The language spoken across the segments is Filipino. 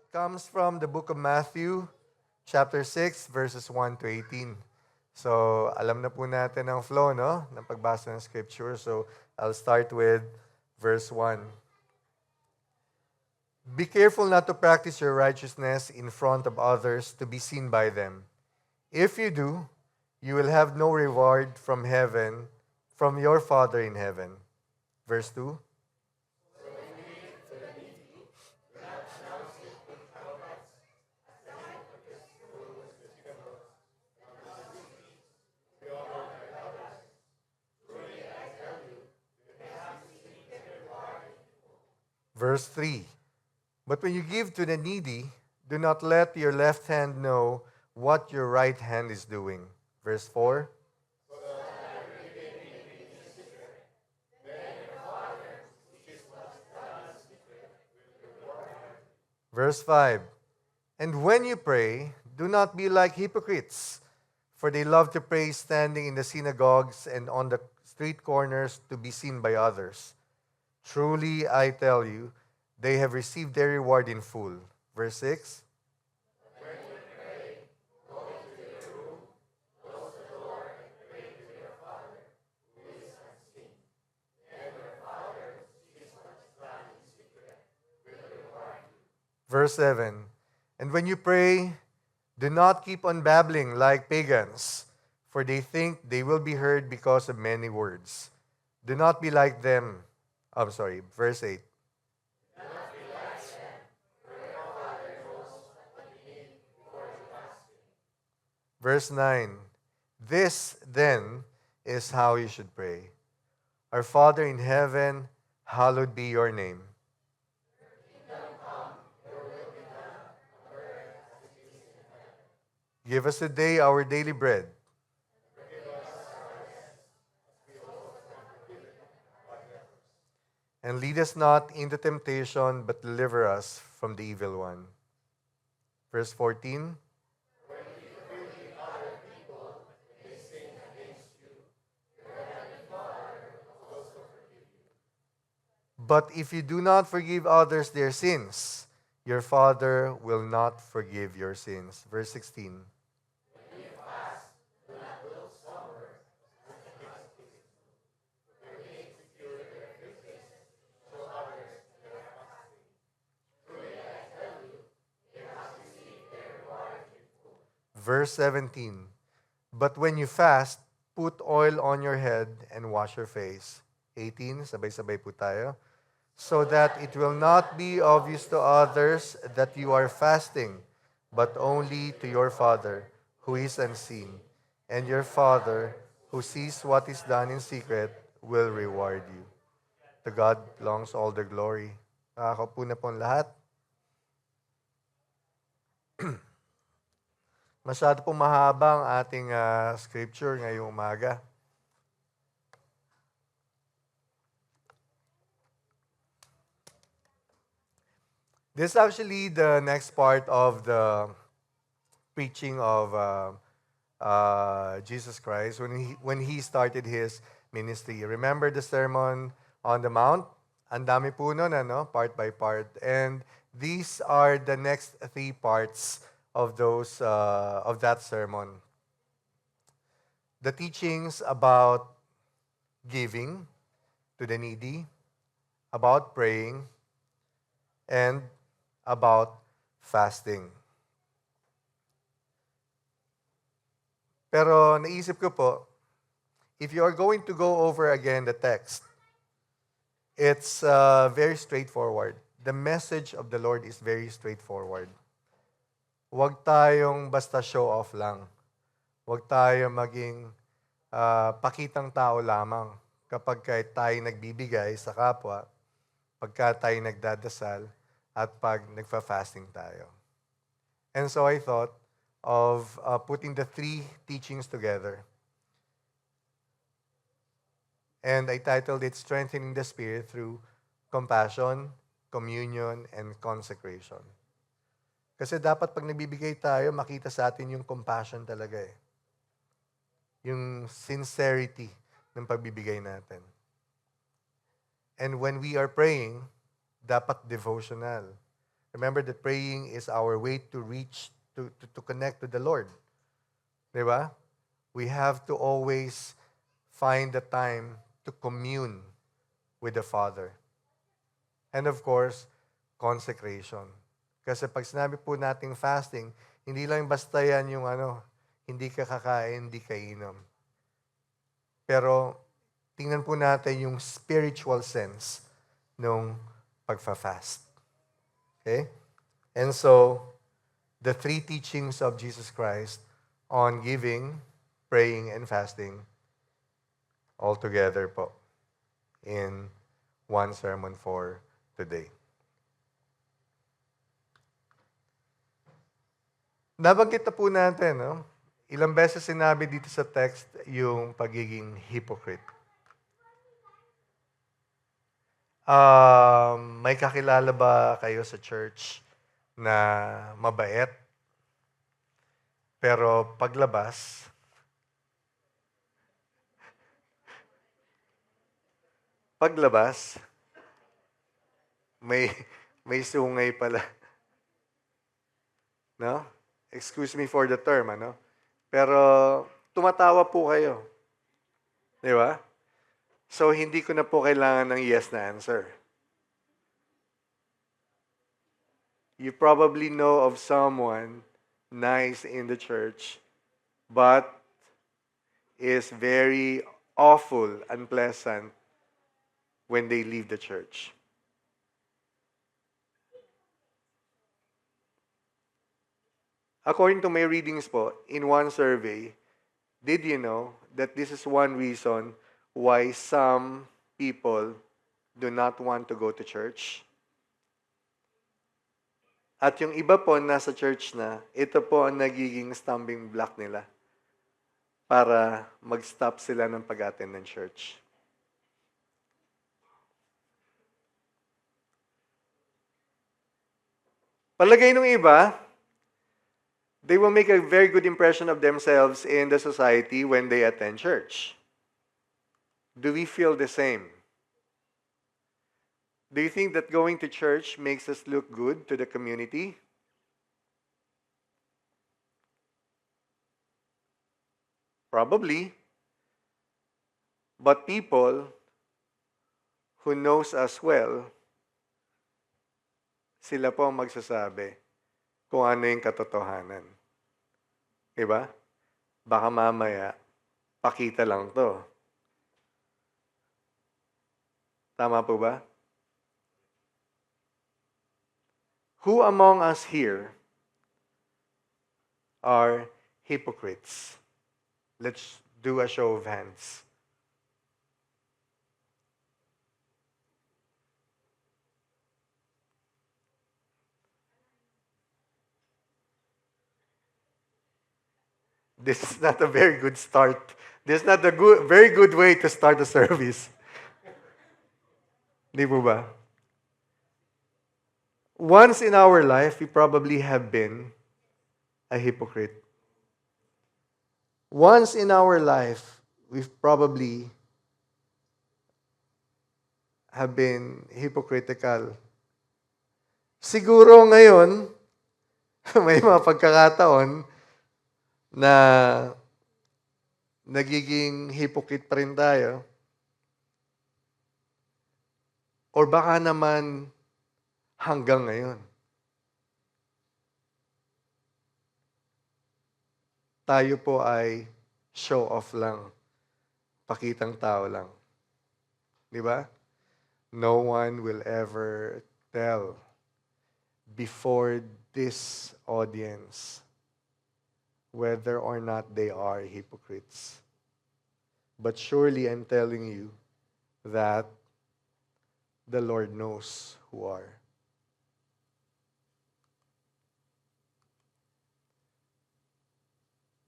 Comes from the book of Matthew, chapter 6, verses 1 to 18. So, alam na po natin ang flow, no? Ng pagbasa ng scripture. So, I'll start with verse 1. Be careful not to practice your righteousness in front of others to be seen by them. If you do, you will have no reward from heaven, from your Father in heaven. Verse 2. Verse 3. But when you give to the needy, do not let your left hand know what your right hand is doing. Verse 4. Verse 5. And when you pray, do not be like hypocrites, for they love to pray standing in the synagogues and on the street corners to be seen by others. Truly, I tell you, they have received their reward in full. Verse 6. Verse 7. And when you pray, do not keep on babbling like pagans, for they think they will be heard because of many words. Do not be like them. Verse 8. Verse 9. This, then, is how you should pray. Our Father in heaven, hallowed be your name. Give us today our daily bread. And lead us not into temptation, but deliver us from the evil one. Verse 14. But if you do not forgive others their sins, your Father will not forgive your sins. Verse 16. Verse 17. But when you fast, put oil on your head and wash your face. 18, sabay-sabay po tayo. So that it will not be obvious to others that you are fasting, but only to your Father who is unseen. And your Father who sees what is done in secret will reward you. To God belongs all the glory. Nakakaupo na po ang lahat. Masyado pong mahaba ang ating scripture ngayong umaga. This is actually the next part of the preaching of Jesus Christ when he started his ministry. Remember the Sermon on the Mount? Ang dami po nun, part by part. And these are the next three parts of that sermon. The teachings about giving to the needy, about praying, and about fasting. Pero naisip ko po, if you are going to go over again the text, it's very straightforward. The message of the Lord is very straightforward. Huwag tayong basta show off lang. Huwag tayong maging pakitang tao lamang kapag tayo nagbibigay sa kapwa, pagka tayo nagdadasal, at pag nagfa-fasting tayo. And so I thought of putting the three teachings together. And I titled it Strengthening the Spirit Through Compassion, Communion, and Consecration. Kasi dapat pag nagbibigay tayo, makita sa atin yung compassion talaga eh. Yung sincerity ng pagbibigay natin. And when we are praying, dapat devotional. Remember that praying is our way to reach, to connect to the Lord. Di ba? We have to always find the time to commune with the Father. And of course, consecration. Kasi pag sinabi po nating fasting, hindi lang basta yan yung hindi ka kakain, hindi ka inom. Pero tingnan po natin yung spiritual sense nung pagfa-fast. Okay? And so, the three teachings of Jesus Christ on giving, praying, and fasting all together po in one sermon for today. Nabanggit na po natin, no? Ilang beses sinabi dito sa text yung pagiging hypocrite. May kakilala ba kayo sa church na mabait? Pero paglabas, may sungay pala. No? Excuse me for the term, Pero tumatawa po kayo. Di ba? So, hindi ko na po kailangan ng yes na answer. You probably know of someone nice in the church, but is very awful, unpleasant when they leave the church. According to my readings po, in one survey, did you know that this is one reason why some people do not want to go to church? At yung iba po nasa church na, ito po ang nagiging stumbling block nila para mag-stop sila ng pag-attend ng church. Palagay nung iba, they will make a very good impression of themselves in the society when they attend church. Do we feel the same? Do you think that going to church makes us look good to the community? Probably. But people who knows us well, sila po ang magsasabi kung ano yung katotohanan. Diba? Baka mamaya, pakita lang to. Tama po ba? Who among us here are hypocrites? Let's do a show of hands. This is not a very good start. This is not a very good way to start a service. Di po ba? Once in our life, we probably have been a hypocrite. Once in our life, we've probably have been hypocritical. Siguro ngayon, may mga pagkakataon na nagiging hypocrite pa rin tayo. Or baka naman hanggang ngayon. Tayo po ay show off lang. Pakitang tao lang. Di ba? No one will ever tell before this audience whether or not they are hypocrites. But surely I'm telling you that the Lord knows who are.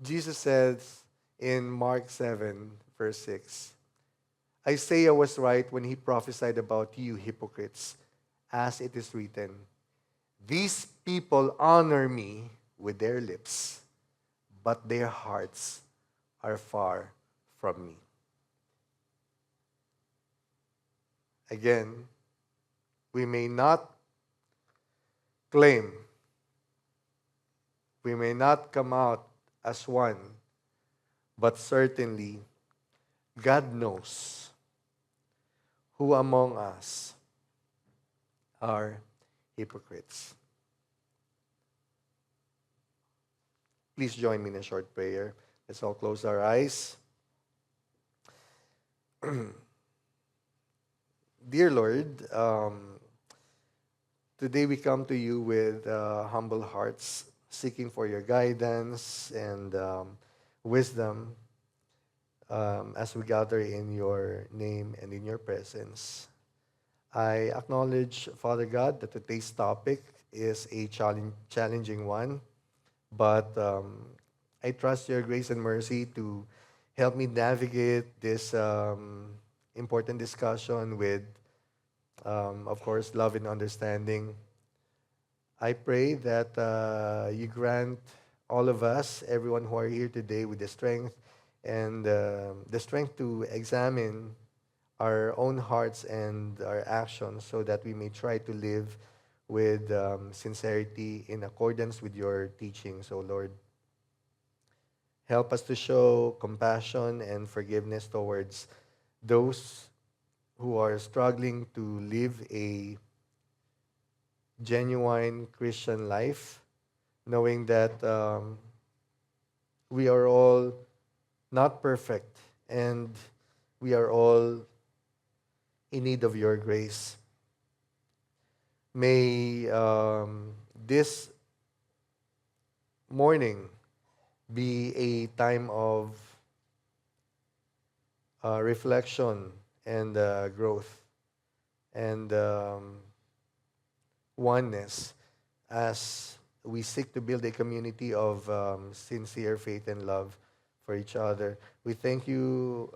Jesus says in Mark 7, verse 6, Isaiah was right when he prophesied about you hypocrites, as it is written, these people honor me with their lips, but their hearts are far from me. Again, we may not claim. We may not come out as one, but certainly God knows who among us are hypocrites. Please join me in a short prayer. Let's all close our eyes. Dear Lord, today we come to you with humble hearts, seeking for your guidance and wisdom as we gather in your name and in your presence. I acknowledge, Father God, that today's topic is a challenging one, but I trust your grace and mercy to help me navigate this important discussion with, of course, love and understanding. I pray that you grant all of us, everyone who are here today, with the strength and the strength to examine our own hearts and our actions so that we may try to live with sincerity in accordance with your teachings, O Lord. Help us to show compassion and forgiveness towards those who are struggling to live a genuine Christian life, knowing that we are all not perfect and we are all in need of your grace. May this morning be a time of reflection and growth and oneness as we seek to build a community of sincere faith and love for each other. We thank you,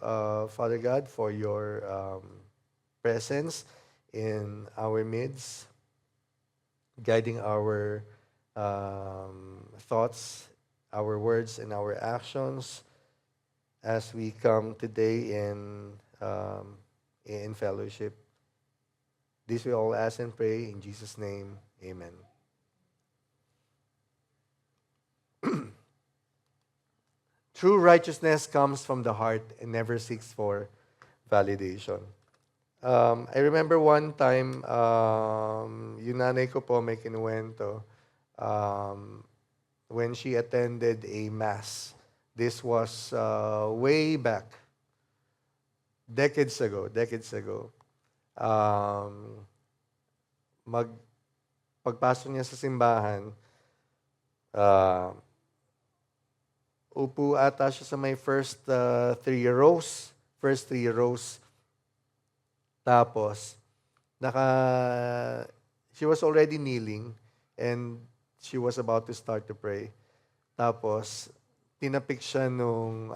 Father God, for your presence in our midst, guiding our thoughts, our words, and our actions as we come today in fellowship. This we all ask and pray in Jesus' name. Amen. True righteousness comes from the heart and never seeks for validation. I remember one time, yung nanay ko po may kinuwento, when she attended a mass. This was way back, decades ago. Pagpasok niya sa simbahan, upo ata siya sa may first three rows. Tapos, she was already kneeling and she was about to start to pray. Tapos, tinapik siya nung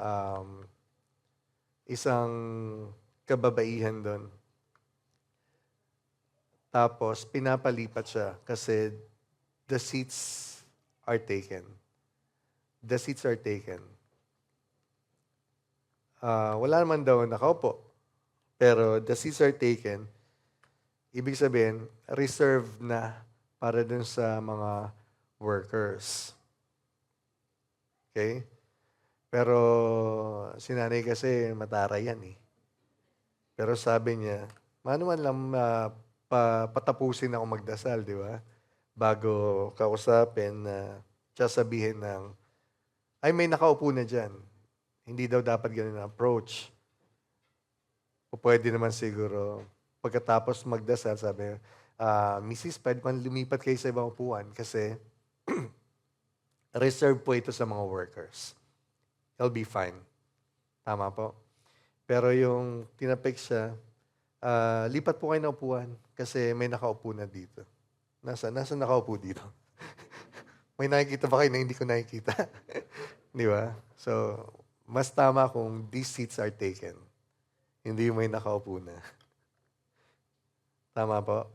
isang kababaihan doon. Tapos, pinapalipat siya kasi the seats are taken. Wala naman daw nakaupo. Pero the seats are taken. Ibig sabihin, reserved na para dun sa mga workers. Okay? Pero si nanay kasi mataray yan eh. Pero sabi niya, mano man lang patapusin ako magdasal, di ba? Bago kausapin na sasabihin ng, ay may nakaupo na dyan. Hindi daw dapat ganun ang approach. O pwede naman siguro, pagkatapos magdasal, sabi, Mrs., pwede man lumipat kayo sa ibang upuan kasi reserved po ito sa mga workers. It'll be fine. Tama po. Pero yung tinapik siya, lipat po kayo ng upuan kasi may nakaupo na dito. Nasa nakaupo dito? May nakikita ba kayo na hindi ko nakikita? Di ba? So, mas tama kung these seats are taken. Hindi may nakaupo na. Tama po?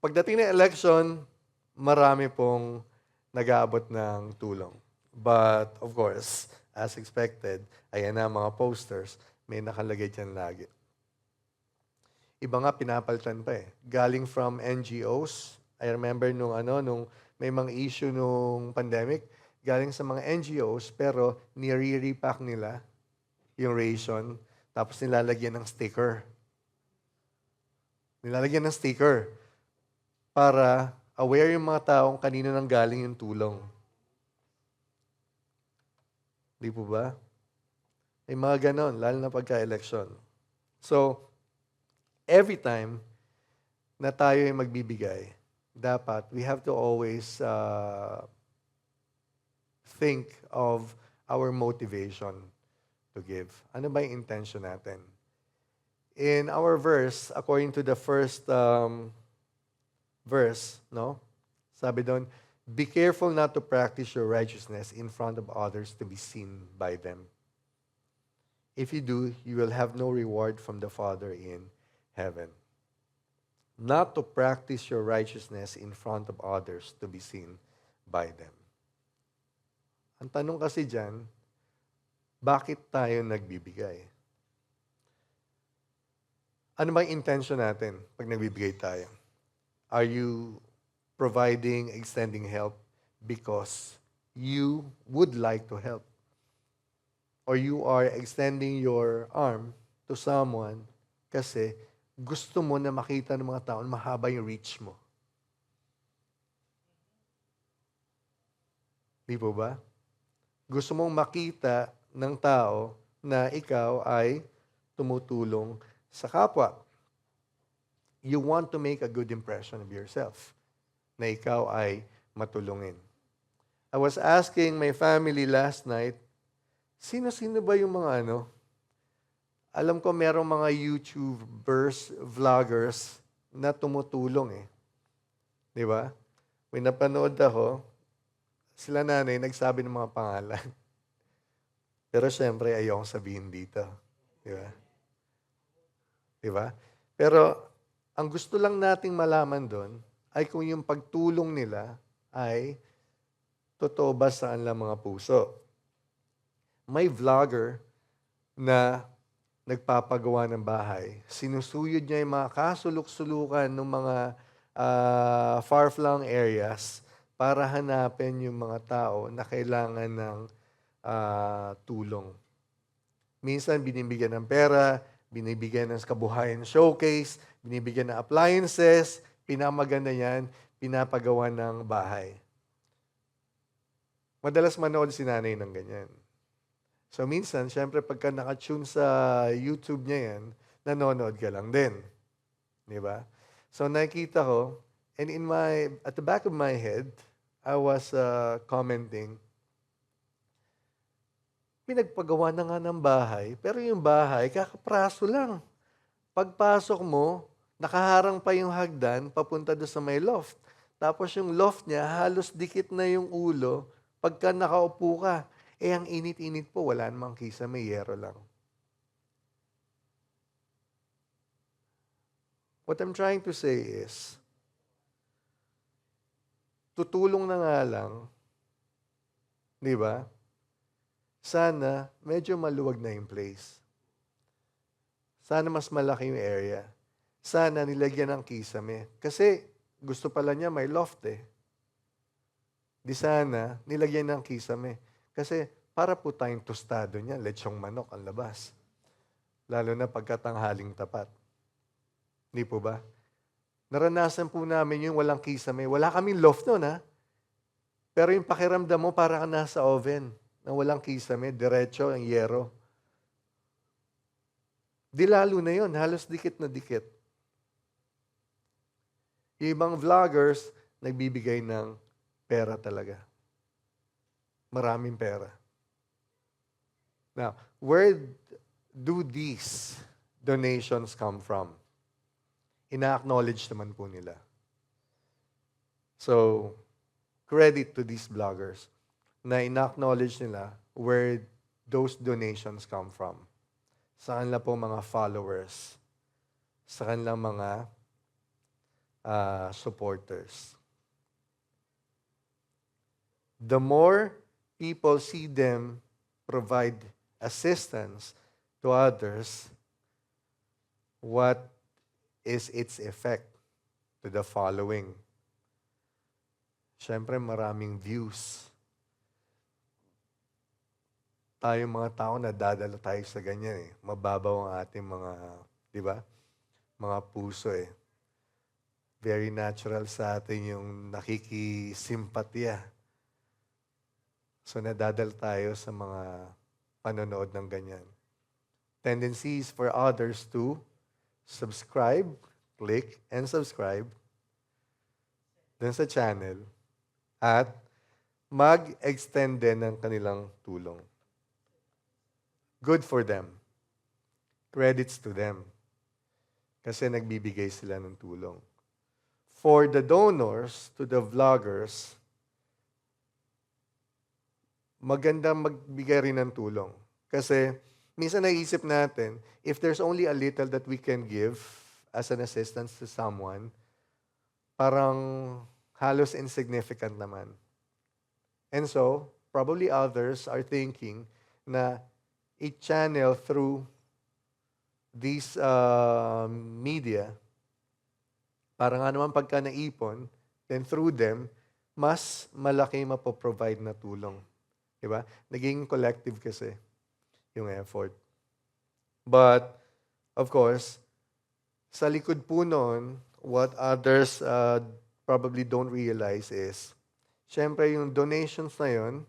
Pagdating ng election, marami pong nag-aabot ng tulong. But, of course, as expected, ayan na mga posters, may nakalagay dyan lagi. Iba nga pinapalitan pa eh. Galing from NGOs. I remember nung may mga issue nung pandemic, galing sa mga NGOs pero nire-repack nila yung ration tapos nilalagyan ng sticker. Nilalagyan ng sticker para aware yung mga taong kanino nang galing yung tulong. Di po ba? May mga ganon, lalo na pagka-election. So, every time na tayo ay magbibigay, dapat we have to always think of our motivation to give. Ano ba yung intention natin? In our verse, according to the first verse, no? Sabi doon, be careful not to practice your righteousness in front of others to be seen by them. If you do, you will have no reward from the Father in heaven. Not to practice your righteousness in front of others to be seen by them. Ang tanong kasi dyan, bakit tayo nagbibigay? Ano ba yung intention natin pag nagbibigay tayo? Are you providing, extending help because you would like to help? Or you are extending your arm to someone kasi gusto mo na makita ng mga tao na mahaba yung reach mo. Di po ba? Gusto mong makita ng tao na ikaw ay tumutulong sa kapwa. You want to make a good impression of yourself na ikaw ay matulungin. I was asking my family last night, sino-sino ba yung mga alam ko merong mga YouTubers, vloggers na tumutulong eh. Di ba? May napanood ako, sila nanay nagsabi ng mga pangalan. Pero syempre, ayokong sabihin dito. Di ba? Di ba? Pero ang gusto lang nating malaman doon ay kung yung pagtulong nila ay totoo ba sa kanilang mga puso. May vlogger na nagpapagawa ng bahay. Sinusuyod niya yung mga kasulok-sulukan ng mga far-flung areas para hanapin yung mga tao na kailangan ng tulong. Minsan, binibigyan ng pera, binibigyan ng kabuhayan showcase, binibigyan ng appliances, pinamaganda yan, pinapagawa ng bahay. Madalas manood si nanay ng ganyan. So minsan, syempre pagka nakatune sa YouTube niya yan, nanonood ka lang din. Di ba? So nakikita ko, and at the back of my head, I was commenting, pinagpagawa na nga ng bahay, pero yung bahay, kakapraso lang. Pagpasok mo, nakaharang pa yung hagdan, papunta doon sa may loft. Tapos yung loft niya, halos dikit na yung ulo, pagka nakaupo ka, ang init-init po, wala namang kisa, may yero lang. What I'm trying to say is, tutulong na nga lang, di ba? Sana, medyo maluwag na yung place. Sana mas malaki yung area. Sana nilagyan ng kisame. Kasi gusto pala niya may loft eh. Di sana nilagyan ng kisame. Kasi para po tayong tostado niya, lechong manok ang labas. Lalo na pagkatanghaling tapat. Di po ba? Naranasan po namin yung walang kisame. Wala kaming loft nun ha. Pero yung pakiramdam mo para ka nasa oven na walang kisame, diretso ang yero. Di lalo na yun, halos dikit na dikit. Yung ibang vloggers, nagbibigay ng pera talaga. Maraming pera. Now, where do these donations come from? Ina-acknowledge naman po nila. So, credit to these bloggers na ina-acknowledge nila where those donations come from. Sa kanila po mga followers, sa kanilang mga supporters. The more people see them provide assistance to others, what is its effect to the following. Siyempre, maraming views. Tayong mga tao, nadadala tayo sa ganyan eh. Mababaw ang ating mga, di ba? Mga puso eh. Very natural sa atin yung nakikisimpatya. So nadadal tayo sa mga panonood ng ganyan. Tendencies for others to subscribe, click and subscribe dun sa channel at mag-extend din ng kanilang tulong. Good for them. Credits to them. Kasi nagbibigay sila ng tulong. For the donors, to the vloggers, maganda magbigay rin ng tulong. Kasi minsan naisip natin, if there's only a little that we can give as an assistance to someone, parang halos insignificant naman. And so, probably others are thinking na i-channel through these media, para nga naman pagka naipon, then through them, mas malaki mapoprovide na tulong. Diba? Naging collective kasi yung effort. But, of course, sa likod po nun, what others probably don't realize is, syempre yung donations na yun,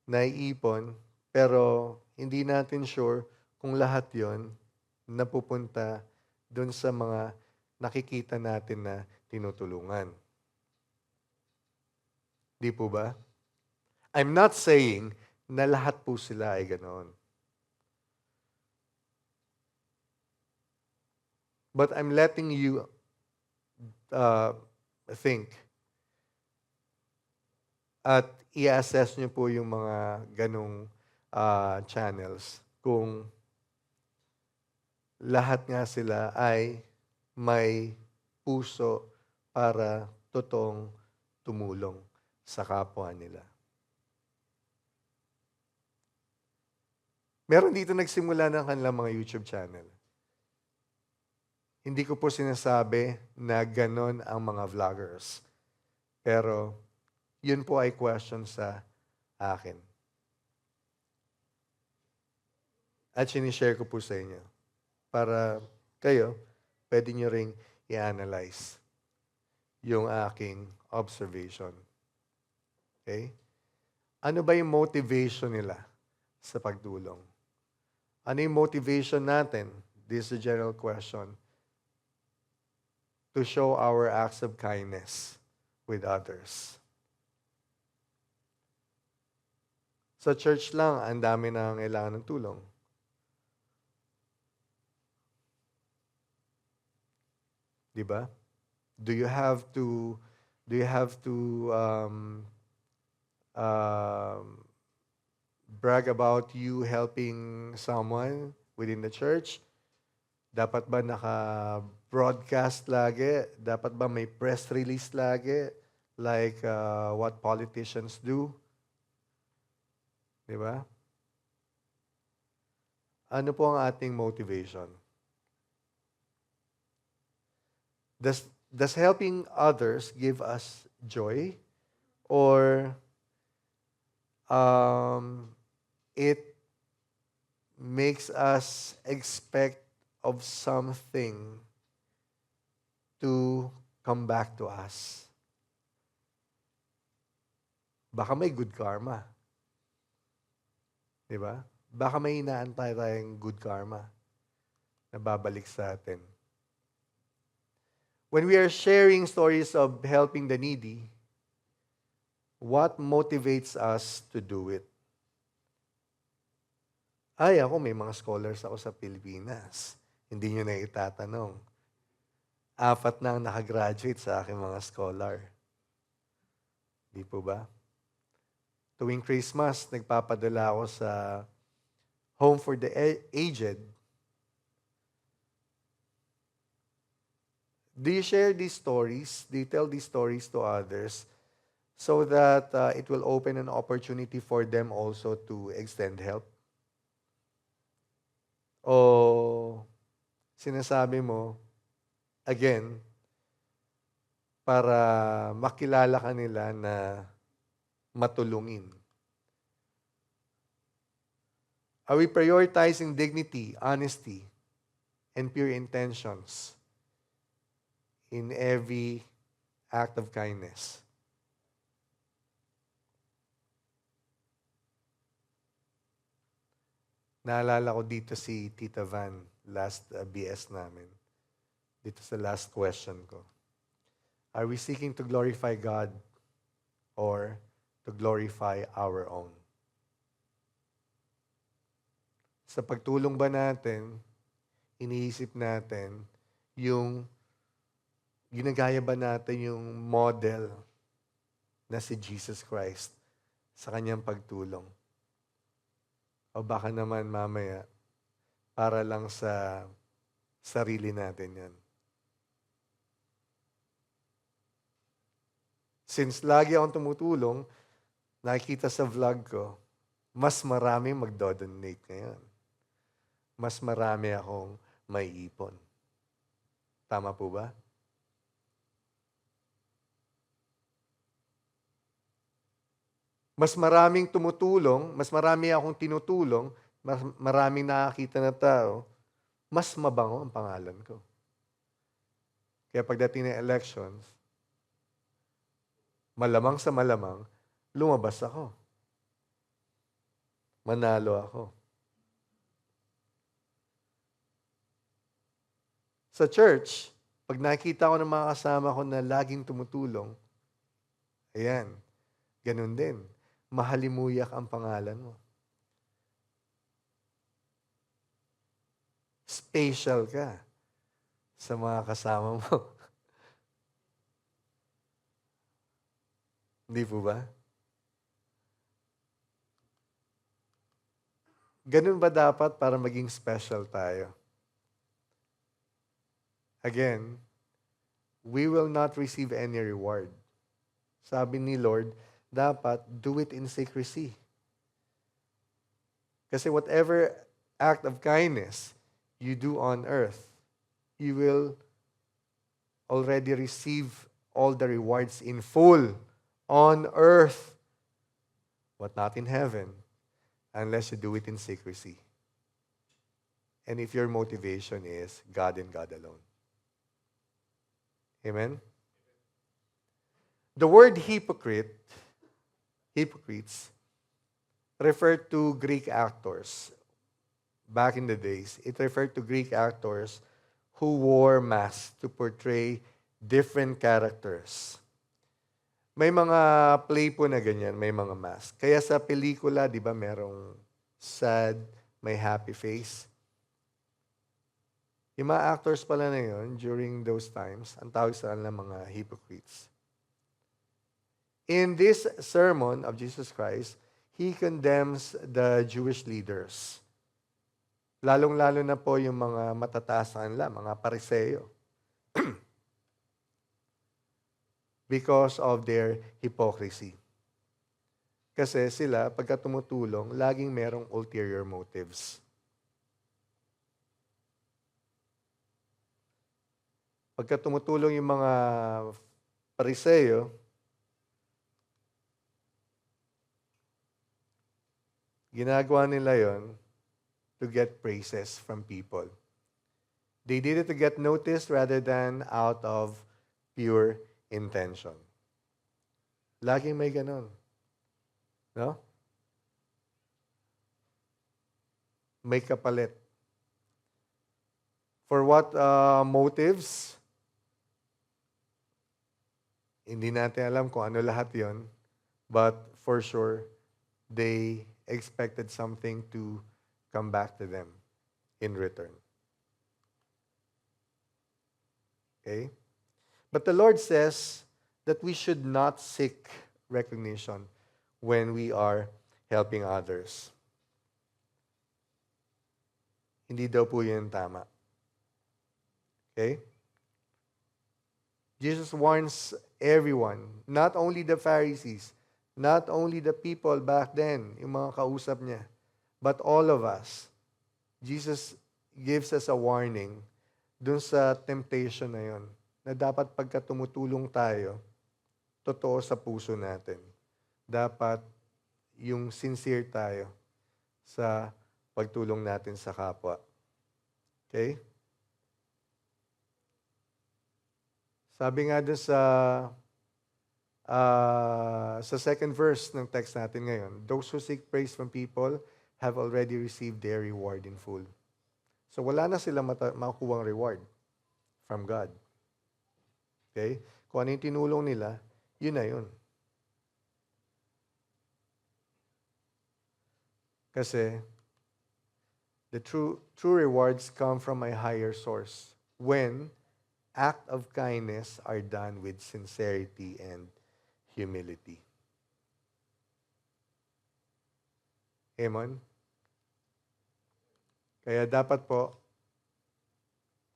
naiipon, pero hindi natin sure kung lahat yon napupunta dun sa mga nakikita natin na tinutulungan. Di po ba? I'm not saying na lahat po sila ay ganoon. But I'm letting you think at i-assess nyo po yung mga ganong channels kung lahat nga sila ay may puso para totoong tumulong sa kapwa nila. Meron dito nagsimula ng kanilang mga YouTube channel. Hindi ko po sinasabi na ganon ang mga vloggers. Pero, yun po ay question sa akin. At sinishare ko po sa inyo. Para kayo, pwede nyo ring i-analyze yung aking observation. Okay? Ano ba yung motivation nila sa pagtulong? Ano yung motivation natin? This is a general question. To show our acts of kindness with others. Sa church lang, ang dami na kailangan ng tulong. Diba? Do you have to brag about you helping someone within the church? Dapat ba naka-broadcast lagi? Dapat ba may press release lagi? Like what politicians do? Diba? Ano po ang ating motivation? Does helping others give us joy? Or it makes us expect of something to come back to us? Baka may good karma. Diba? Baka may inaantay tayong good karma na babalik sa atin. When we are sharing stories of helping the needy, what motivates us to do it? Ay, ako may mga scholars ako sa Pilipinas. Hindi nyo na itatanong. 4 na ang nakagraduate sa aking mga scholar. Di po ba? Tuwing Christmas, nagpapadala ako sa Home for the Aged. Do you share these stories? Do you tell these stories to others so that it will open an opportunity for them also to extend help? O sinasabi mo, Again, para makilala ka nila na matulungin. Are we prioritizing dignity, honesty, and pure intentions in every act of kindness? Naalala ko dito si Tita Van, last BS namin. Dito sa last question ko. Are we seeking to glorify God or to glorify our own? Sa pagtulong ba natin, iniisip natin yung ginagaya ba natin yung model na si Jesus Christ sa kanyang pagtulong? O baka naman mamaya, para lang sa sarili natin yan. Since lagi akong tumutulong, nakikita sa vlog ko, mas marami magdo-donate ngayon. Mas marami akong maiipon. Tama po ba? Mas maraming tumutulong, mas marami akong tinutulong, mas maraming nakakita na tao, mas mabango ang pangalan ko. Kaya pagdating ng elections, malamang sa malamang, lumabas ako. Manalo ako. Sa church, pag nakikita ko ng mga kasama ko na laging tumutulong, ayan, ganun din. Mahalimuyak ang pangalan mo. Special ka sa mga kasama mo. Hindi po ba? Ganun ba dapat para maging special tayo? Again, we will not receive any reward. Sabi ni Lord, dapat do it in secrecy. Kasi whatever act of kindness you do on earth, you will already receive all the rewards in full on earth, but not in heaven, unless you do it in secrecy. And if your motivation is God and God alone. Amen? The word hypocrites, referred to Greek actors. Back in the days, it referred to Greek actors who wore masks to portray different characters. May mga play po na ganyan, may mga mask. Kaya sa pelikula, di ba, merong sad, may happy face. Yung mga actors pala na yun, during those times, ang tawag sa kanila mga hypocrites. In this sermon of Jesus Christ, He condemns the Jewish leaders. Lalong-lalo na po yung mga matataas sa kanila, mga Pariseo. Because of their hypocrisy. Kasi sila, pagka tumutulong, laging merong ulterior motives. Pagka tumutulong yung mga Pariseo, ginagawa nila yon to get praises from people. They did it to get noticed rather than out of pure intention. Laging may ganon. No? May kapalit. For what motives? Hindi natin alam kung ano lahat yon, but for sure, they expected something to come back to them in return. Okay? But the Lord says that we should not seek recognition when we are helping others. Hindi daw po yun tama. Okay? Jesus warns everyone, not only the Pharisees, not only the people back then, yung mga kausap niya, but all of us. Jesus gives us a warning dun sa temptation na yon, na dapat pagka tumutulong tayo, totoo sa puso natin. Dapat yung sincere tayo sa pagtulong natin sa kapwa. Okay? Sabi nga dun sa second verse ng text natin ngayon, those who seek praise from people have already received their reward in full. So wala na silang makukuhang reward from God. Okay? Kung ano yung tinulong nila, yun na yun. Kasi the true rewards come from a higher source when act of kindness are done with sincerity and humility. Amen? Kaya dapat po,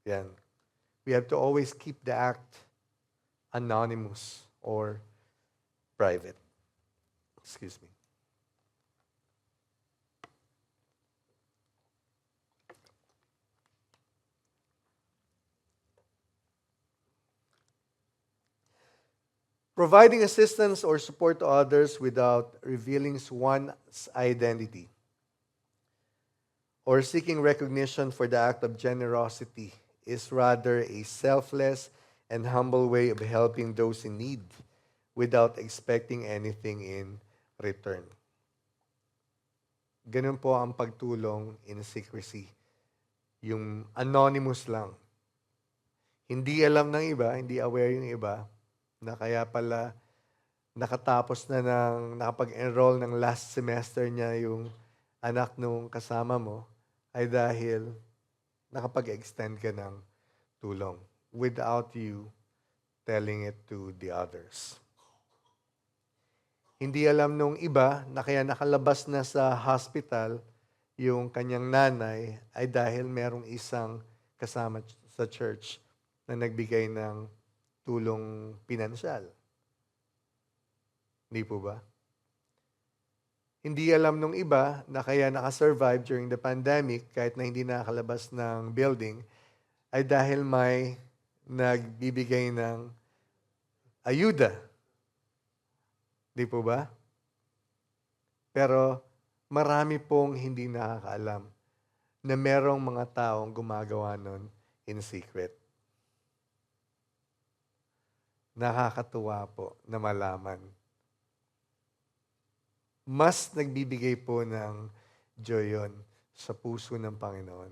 yan, we have to always keep the act anonymous or private. Excuse me. Providing assistance or support to others without revealing one's identity, or seeking recognition for the act of generosity, is rather a selfless and humble way of helping those in need without expecting anything in return. Ganun po ang pagtulong in secrecy. Yung anonymous lang. Hindi alam ng iba, hindi aware yung iba, na kaya pala nakatapos na nakapag-enroll ng last semester niya yung anak nung kasama mo, ay dahil nakapag-extend ka ng tulong without you telling it to the others. Hindi alam nung iba na kaya nakalabas na sa hospital yung kanyang nanay ay dahil merong isang kasama sa church na nagbigay ng tulong pinansyal. Hindi po ba? Hindi alam nung iba na kaya nakasurvive during the pandemic kahit na hindi nakakalabas ng building ay dahil may nagbibigay ng ayuda. Di po ba? Pero marami pong hindi nakakaalam na merong mga taong gumagawa nun in secret. Nakakatuwa po na malaman. Mas nagbibigay po ng joy yun sa puso ng Panginoon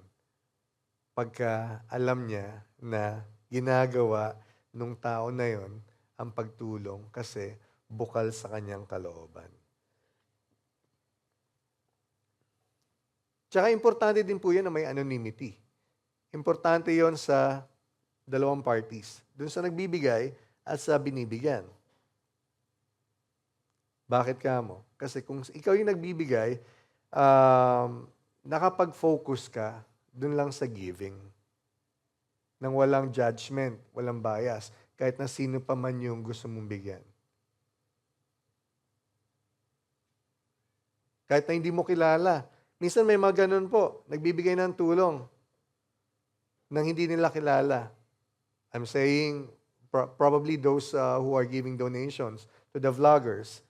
pagka alam niya na ginagawa nung tao na yon ang pagtulong kasi bukal sa kanyang kalooban. Tsaka importante din po yun na may anonymity. Importante yon sa dalawang parties. Doon sa nagbibigay at sa binibigyan. Bakit ka mo? Kasi kung ikaw yung nagbibigay, nakapag-focus ka dun lang sa giving. Nang walang judgment, walang bias, kahit na sino pa man yung gusto mong bigyan. Kahit na hindi mo kilala. Minsan may mga ganun po, nagbibigay ng tulong nang hindi nila kilala. I'm saying, probably those who are giving donations to the vloggers,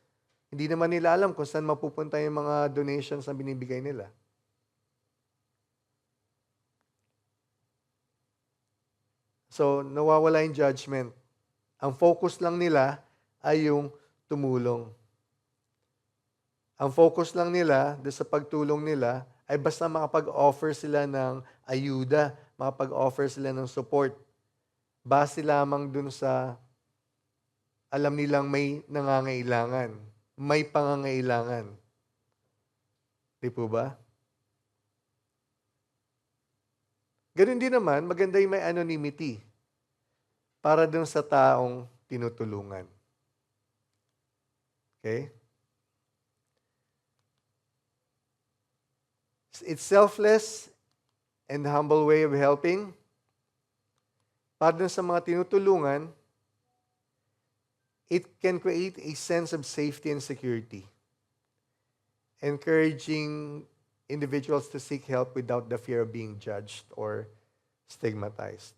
hindi naman nila alam kung saan mapupunta yung mga donations na binibigay nila. So, nawawala yung judgment. Ang focus lang nila ay yung tumulong. Ang focus lang nila sa pagtulong nila ay basta makapag-offer sila ng ayuda, makapag-offer sila ng support. Base lamang dun sa alam nilang may nangangailangan, may pangangailangan. Di po ba? Ganun din naman, maganda yung may anonymity para dun sa taong tinutulungan. Okay? It's selfless and humble way of helping. Para dun sa mga tinutulungan, it can create a sense of safety and security, encouraging individuals to seek help without the fear of being judged or stigmatized.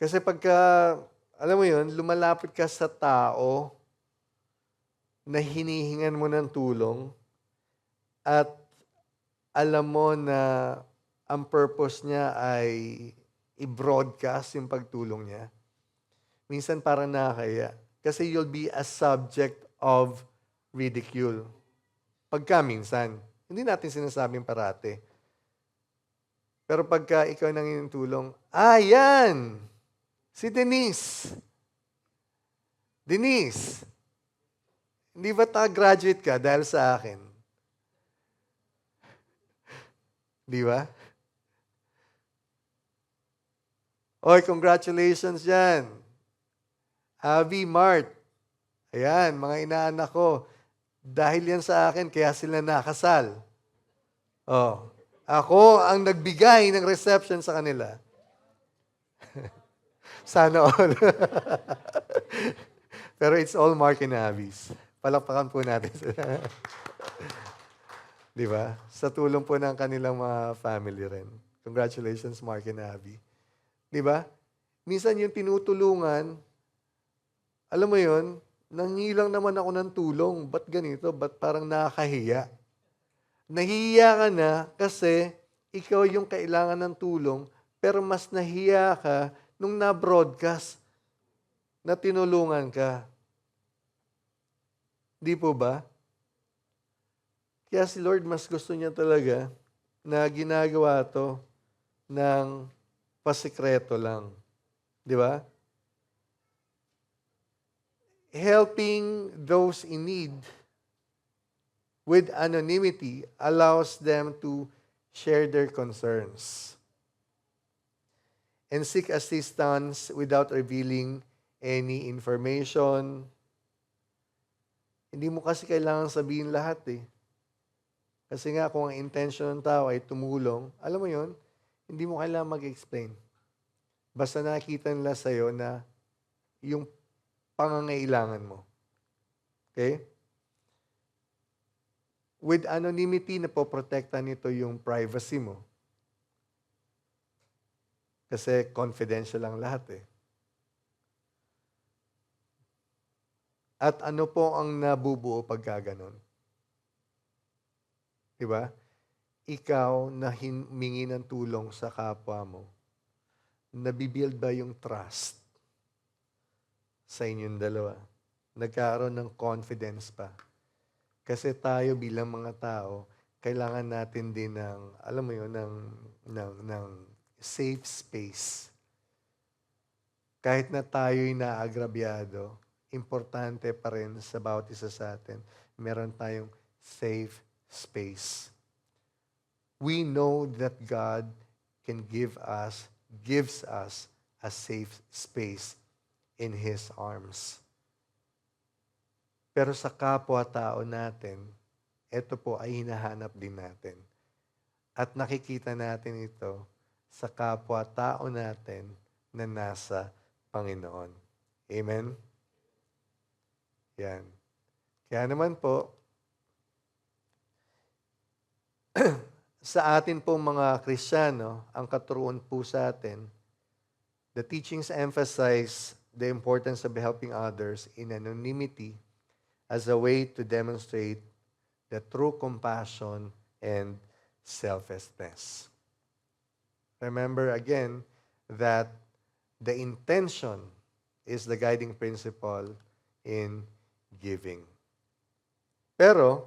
Kasi pagka, alam mo yun, lumalapit ka sa tao na hinihingan mo ng tulong at alam mo na ang purpose niya ay i-broadcast yung pagtulong niya, minsan parang nakakaya. Kasi you'll be a subject of ridicule. Pagka minsan. Hindi natin sinasabing parate. Pero pagka ikaw nang tulong, yan! Si Denise. Denise, hindi ba graduate ka dahil sa akin? Di ba? Oy, congratulations yan. Abby, Mart. Ayan, mga inaanak ko. Dahil yan sa akin, kaya sila nakasal. Oh, ako ang nagbigay ng reception sa kanila. Sana all. Pero it's all Mark and Abby's. Palakpakan po natin sila. Di ba? Sa tulong po ng kanilang mga family rin. Congratulations, Mark and Abby. Di ba? Minsan yung tinutulungan, alam mo yun, nangilang naman ako ng tulong. Ba't ganito? Ba't parang nakakahiya? Nahihiya ka na kasi ikaw yung kailangan ng tulong, pero mas nahiya ka nung na-broadcast na tinulungan ka. Di po ba? Kaya si Lord mas gusto niya talaga na ginagawa to ng pasikreto lang. Di ba? Helping those in need with anonymity allows them to share their concerns and seek assistance without revealing any information. Hindi mo kasi kailangan sabihin lahat eh. Kasi nga kung ang intention ng tao ay tumulong, alam mo yon, hindi mo kailangan mag-explain. Basta nakikita nila sa'yo na yung pangangailangan mo. Okay? With anonymity, napoprotekta nito yung privacy mo. Kasi confidential lang lahat eh. At ano po ang nabubuo pagka ganun? Diba? Ikaw na humingi ng tulong sa kapwa mo, nabibuild ba yung trust sa inyong dalawa? Nagkaroon ng confidence pa. Kasi tayo bilang mga tao, kailangan natin din ng, alam mo yun, ng safe space. Kahit na tayo'y naagrabyado, importante pa rin sa bawat isa sa atin, meron tayong safe space. We know that God can gives us a safe space in His arms. Pero sa kapwa-tao natin, ito po ay hinahanap din natin. At nakikita natin ito sa kapwa-tao natin na nasa Panginoon. Amen? Yan. Kaya naman po, sa atin pong mga Kristiyano, ang katuruan po sa atin, the teachings emphasize the importance of helping others in anonymity as a way to demonstrate the true compassion and selflessness. Remember again that the intention is the guiding principle in giving. Pero,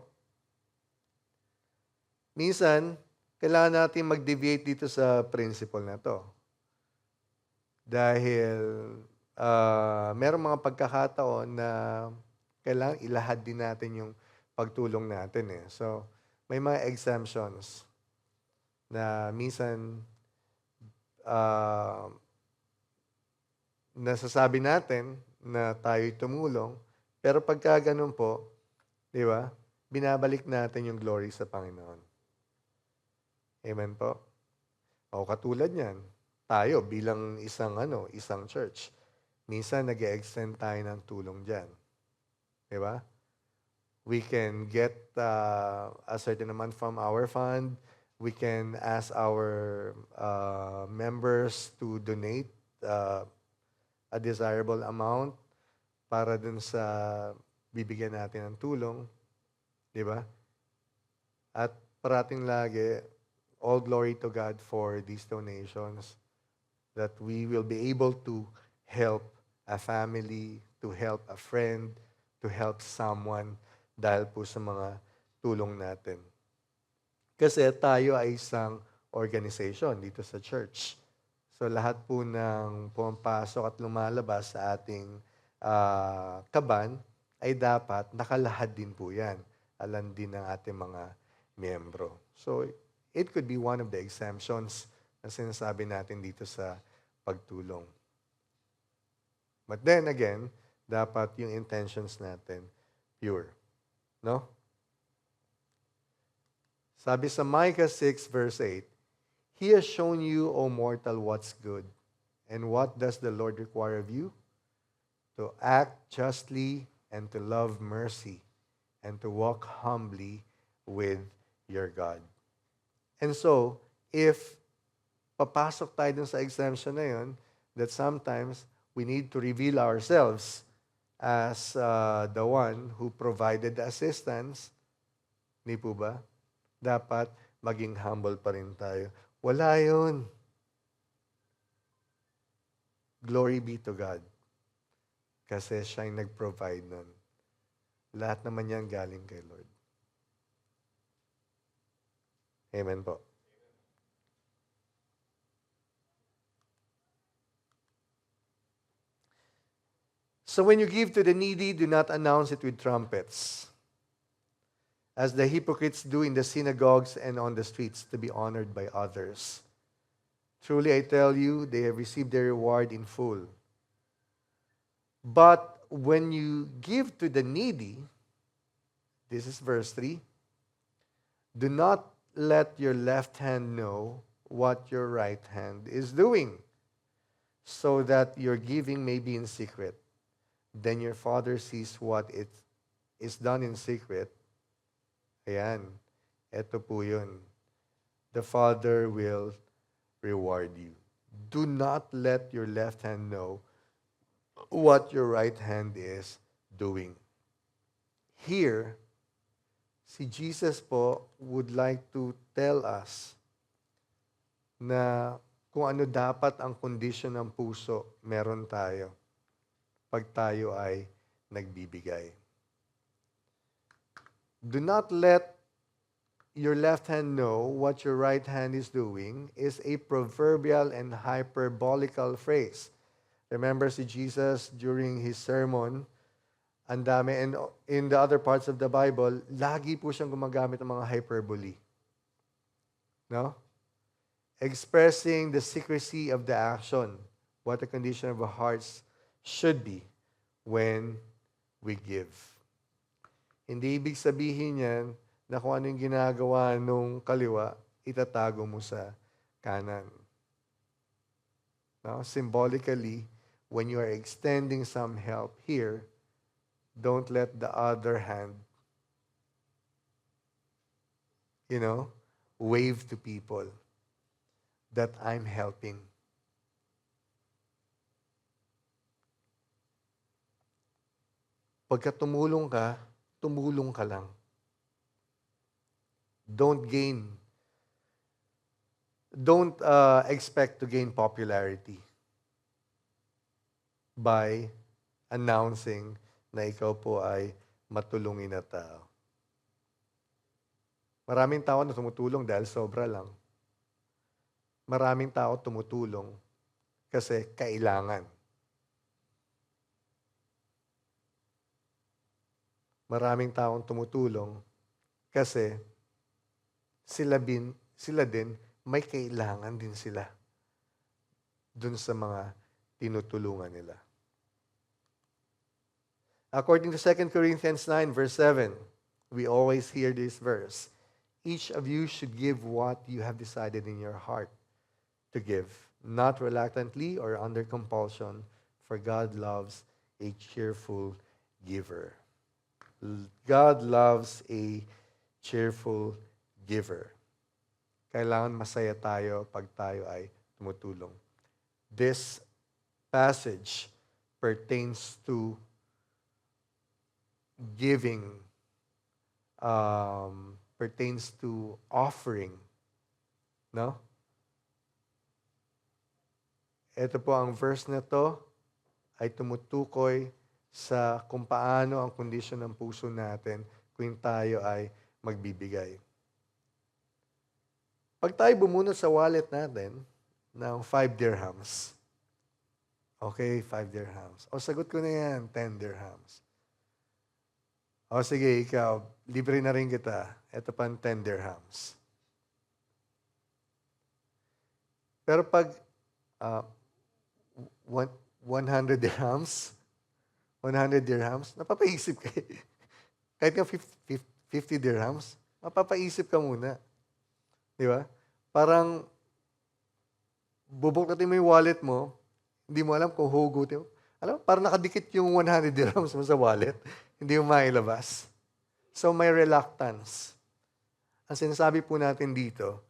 minsan, kailangan natin mag-deviate dito sa principle na to. Dahil merong mga pagkakataon na kailangan ilahad din natin yung pagtulong natin eh. So, may mga exemptions na minsan nasasabi natin na tayo'y tumulong, pero pagka ganun po, di ba, binabalik natin yung glory sa Panginoon. Amen po? O katulad niyan, tayo bilang isang church, minsan nag-extend tayo ng tulong diyan. 'Di ba? We can get a certain amount from our fund. We can ask our members to donate a desirable amount para dun sa bibigyan natin ng tulong, di ba? At parating lagi, all glory to God for these donations, that we will be able to help a family, to help a friend, to help someone dahil po sa mga tulong natin. Kasi tayo ay isang organization dito sa church. So lahat po ng pumapasok at lumalabas sa ating kaban ay dapat nakalahad din po yan. Alam din ng ating mga miyembro. So it could be one of the exemptions na sinasabi natin dito sa pagtulong. But then again, dapat yung intentions natin pure. No? Sabi sa Micah 6 verse 8, He has shown you, O mortal, what's good. And what does the Lord require of you? To act justly and to love mercy and to walk humbly with your God. And so, if papasok tayo dun sa exemption na yun, that sometimes we need to reveal ourselves as the one who provided the assistance, hindi po ba? Dapat maging humble pa rin tayo. Wala yun. Glory be to God. Kasi siya yung nag-provide nun. Lahat naman yan galing kay Lord. Amen po. So when you give to the needy, do not announce it with trumpets, as the hypocrites do in the synagogues and on the streets, to be honored by others. Truly I tell you, they have received their reward in full. But when you give to the needy, this is verse 3, do not let your left hand know what your right hand is doing, so that your giving may be in secret. Then your Father sees what it is done in secret. Ayan, eto po yun. The Father will reward you. Do not let your left hand know what your right hand is doing. Here, si Jesus po would like to tell us na kung ano dapat ang kondisyon ng puso meron tayo pag tayo ay nagbibigay. Do not let your left hand know what your right hand is doing is a proverbial and hyperbolical phrase. Remember si Jesus during his sermon, ang dami, and in the other parts of the Bible, lagi po siyang gumagamit ng mga hyperbole. No? Expressing the secrecy of the action, what the condition of our hearts should be when we give. Hindi ibig sabihin yan na kung ano yung ginagawa nung kaliwa, itatago mo sa kanan. No? Symbolically, when you are extending some help here, don't let the other hand, wave to people that I'm helping. Pagka tumulong ka lang. Don't expect to gain popularity by announcing na ikaw po ay matulungin na tao. Maraming tao na tumutulong dahil sobra lang. Maraming tao tumutulong kasi kailangan. Maraming taong tumutulong kasi sila din may kailangan din sila dun sa mga tinutulungan nila. According to 2 Corinthians 9 verse 7, we always hear this verse. Each of you should give what you have decided in your heart to give, not reluctantly or under compulsion, for God loves a cheerful giver. God loves a cheerful giver. Kailangan masaya tayo pag tayo ay tumutulong. This passage pertains to giving, pertains to offering. No? Ito po ang verse na to ay tumutukoy sa kung paano ang kondisyon ng puso natin kung tayo ay magbibigay. Pag tayo bumunot sa wallet natin ng 5 dirhams, okay, 5 dirhams. O sagot ko na yan, 10 dirhams. O sige, ikaw, libre na rin kita. Ito pa 10 dirhams. Pero pag 100 dirhams, 100 dirhams, napapaisip ka. Kahit nga 50 dirhams, mapapaisip ka muna. Di ba? Parang bubuktatin mo yung wallet mo, hindi mo alam kung hugutin mo. Alam, parang nakadikit yung 100 dirhams mo sa wallet, hindi mo mailabas. So may reluctance. Ang sinasabi po natin dito,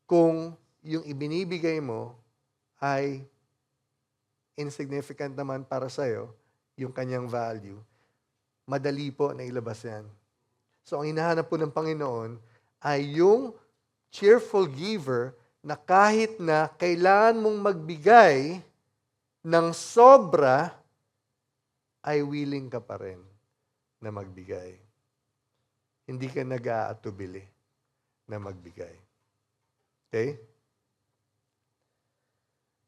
kung yung ibinibigay mo ay insignificant naman para sa'yo, yung kanyang value, madali po na ilabas yan. So ang hinahanap po ng Panginoon ay yung cheerful giver na kahit na kailangan mong magbigay ng sobra, ay willing ka pa rin na magbigay. Hindi ka nag-aatubili na magbigay. Okay?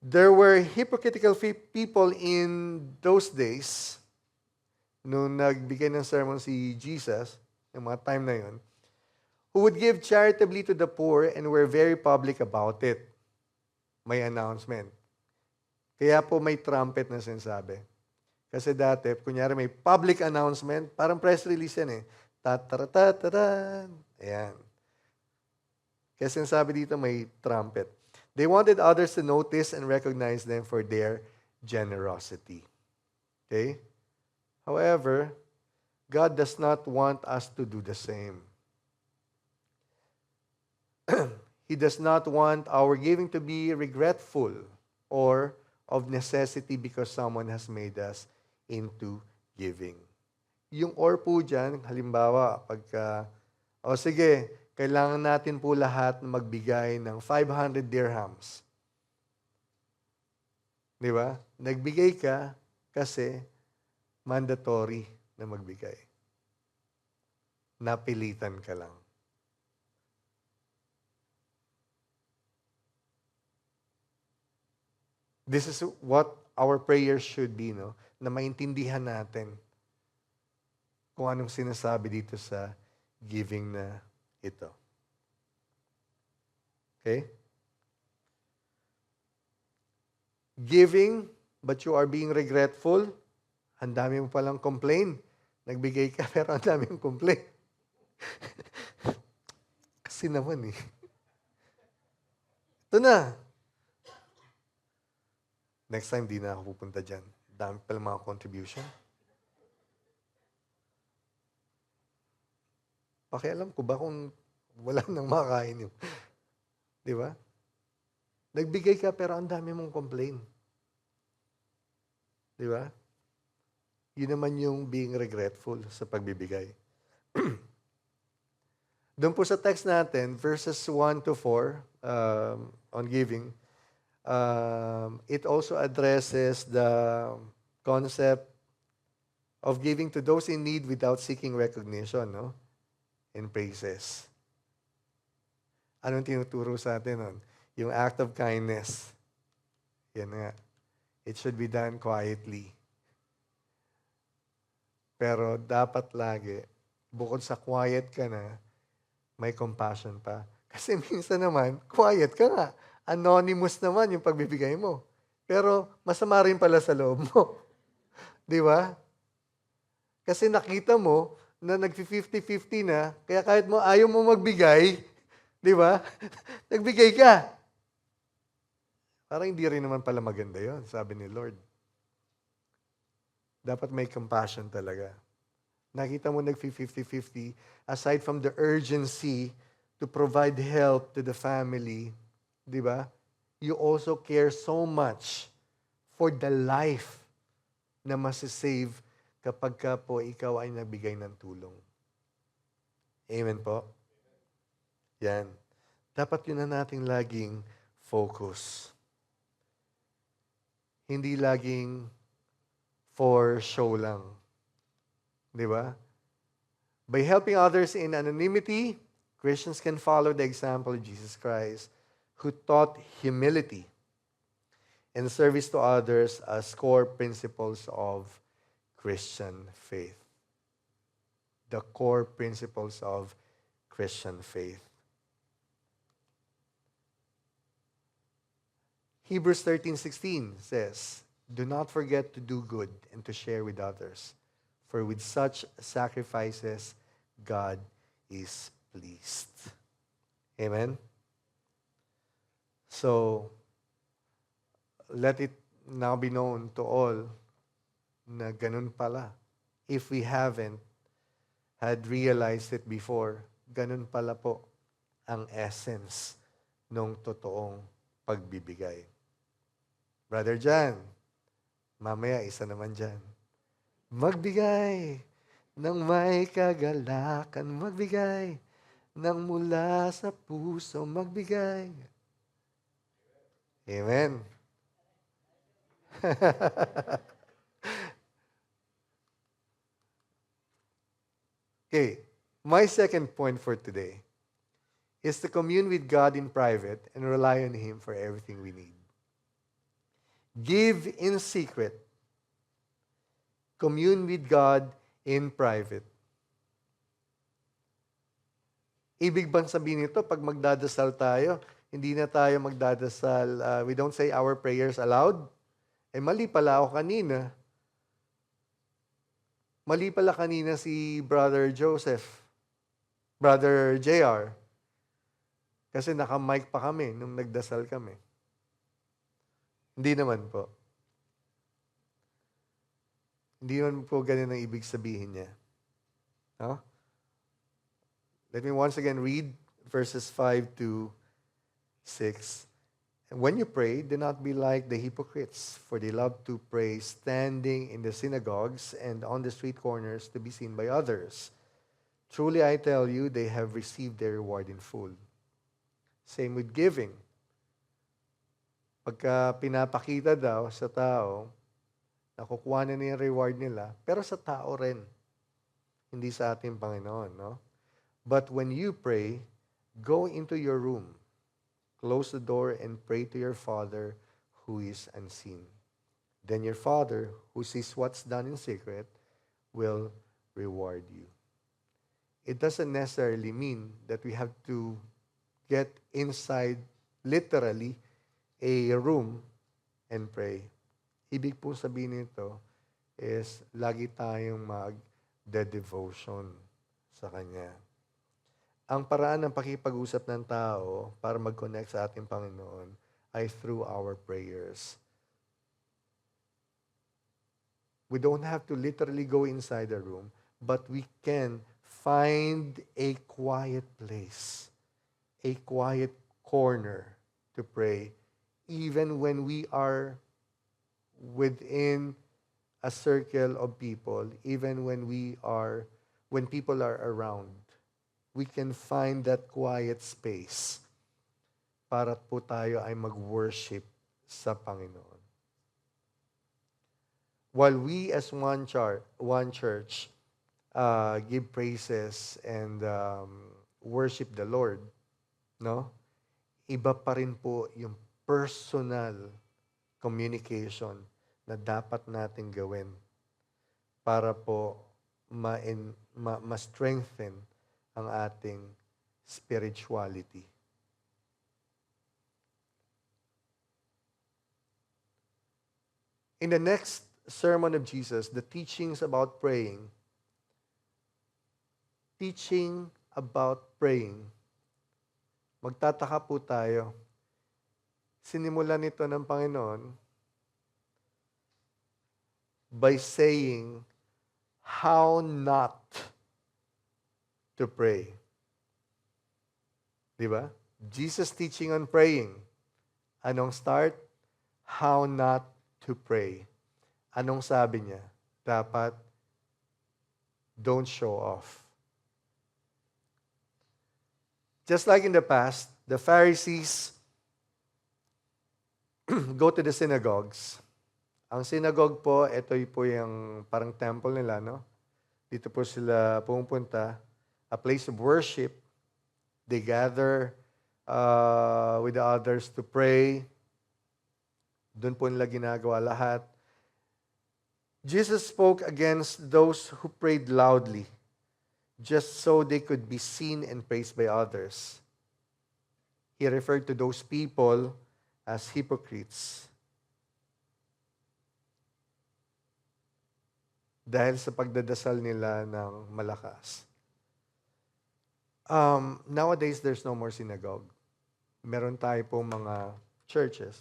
There were hypocritical people in those days, nung nagbigay ng sermon si Jesus, yung mga time na yun, who would give charitably to the poor and were very public about it. May announcement. Kaya po may trumpet na sinasabi. Kasi dati, kunyari may public announcement, parang press release yan eh. Ta-ta-ta-ta-ta-tan. Ayan. Kaya sinasabi dito may trumpet. They wanted others to notice and recognize them for their generosity. Okay? However, God does not want us to do the same. He does not want our giving to be regretful or of necessity because someone has made us into giving. Yung or po dyan, halimbawa, pagka, sige, kailangan natin po lahat magbigay ng 500 dirhams. Di ba? Nagbigay ka kasi mandatory na magbigay. Napilitan ka lang. This is what our prayer should be, no? Na maintindihan natin kung anong sinasabi dito sa giving na ito. Okay? Giving, but you are being regretful, ang dami mo palang complain. Nagbigay ka, pero ang dami mong complain. Kasi naman eh. Ito na. Next time, di na ako pupunta dyan. Dami palang mga contribution. Pakialam ko ba kung wala nang makain yun? Di ba? Nagbigay ka pero ang dami mong complain. Di ba? Yun naman yung being regretful sa pagbibigay. Doon po sa text natin, verses 1 to 4, on giving, it also addresses the concept of giving to those in need without seeking recognition, no? And praises. Anong tinuturo sa atin nun? Yung act of kindness. Yan nga. It should be done quietly. Pero dapat lagi, bukod sa quiet ka na, may compassion pa. Kasi minsan naman, quiet ka nga. Anonymous naman yung pagbibigay mo. Pero masama rin pala sa loob mo. Di ba? Kasi nakita mo, na nag-50-50 na, kaya kahit mo ayaw mo magbigay, di ba? Nagbigay ka. Parang hindi rin naman pala maganda yon, sabi ni Lord. Dapat may compassion talaga. Nakita mo nag-50-50, aside from the urgency to provide help to the family, di ba? You also care so much for the life na masisave kapag ka po ikaw ay nagbigay ng tulong. Amen po? Yan. Dapat yun na nating laging focus. Hindi laging for show lang. Di ba? By helping others in anonymity, Christians can follow the example of Jesus Christ, who taught humility and service to others as core principles of Christian faith. The core principles of Christian faith. Hebrews 13:16 says, "Do not forget to do good and to share with others, for with such sacrifices God is pleased." Amen? So, let it now be known to all na ganun pala. If we haven't had realized it before, ganun pala po ang essence ng totoong pagbibigay. Brother Jan, mamaya isa naman dyan. Magbigay ng may kagalakan, magbigay ng mula sa puso, magbigay. Amen. Okay, my second point for today is to commune with God in private and rely on Him for everything we need. Give in secret. Commune with God in private. Ibig bang sabihin nito, pag magdadasal tayo, hindi na tayo magdadasal, we don't say our prayers aloud? Mali pala ako kanina. Mali pala kanina si Brother Joseph, Brother JR. Kasi naka-mic pa kami nung nagdasal kami. Hindi naman po. Hindi naman po ganun ang ibig sabihin niya. No? Let me once again read verses 5 to 6. And when you pray, do not be like the hypocrites, for they love to pray standing in the synagogues and on the street corners to be seen by others. Truly I tell you, they have received their reward in full. Same with giving. Pagka pinapakita daw sa tao, nakukuha na yung reward nila, pero sa tao rin. Hindi sa ating Panginoon, no? But when you pray, go into your room, close the door, and pray to your Father who is unseen. Then your Father, who sees what's done in secret, will reward you. It doesn't necessarily mean that we have to get inside, literally, a room and pray. Ibig po sabihin nito is lagi tayong mag-devotion sa Kanya. Ang paraan ng pakipag-usap ng tao para mag-connect sa ating Panginoon ay through our prayers. We don't have to literally go inside the room, but we can find a quiet place, a quiet corner to pray, even when we are within a circle of people, even when people are around. We can find that quiet space para po tayo ay mag-worship sa Panginoon. While we as one church give praises and worship the Lord, no? Iba pa rin po yung personal communication na dapat natin gawin para po ma-strengthen ang ating spirituality. In the next sermon of Jesus, the teaching about praying, magtataka po tayo. Sinimulan nito ng Panginoon by saying how not to pray. Di ba? Jesus teaching on praying. Anong start? How not to pray. Anong sabi niya? Dapat, don't show off. Just like in the past, the Pharisees go to the synagogues. Ang synagogue po, ito po yung parang temple nila, no? Dito po sila pumupunta. A place of worship. They gather with the others to pray. Doon po nila ginagawa lahat. Jesus spoke against those who prayed loudly, just so they could be seen and praised by others. He referred to those people as hypocrites. Dahil sa pagdadasal nila ng malakas. Nowadays, there's no more synagogue. Meron tayo pong mga churches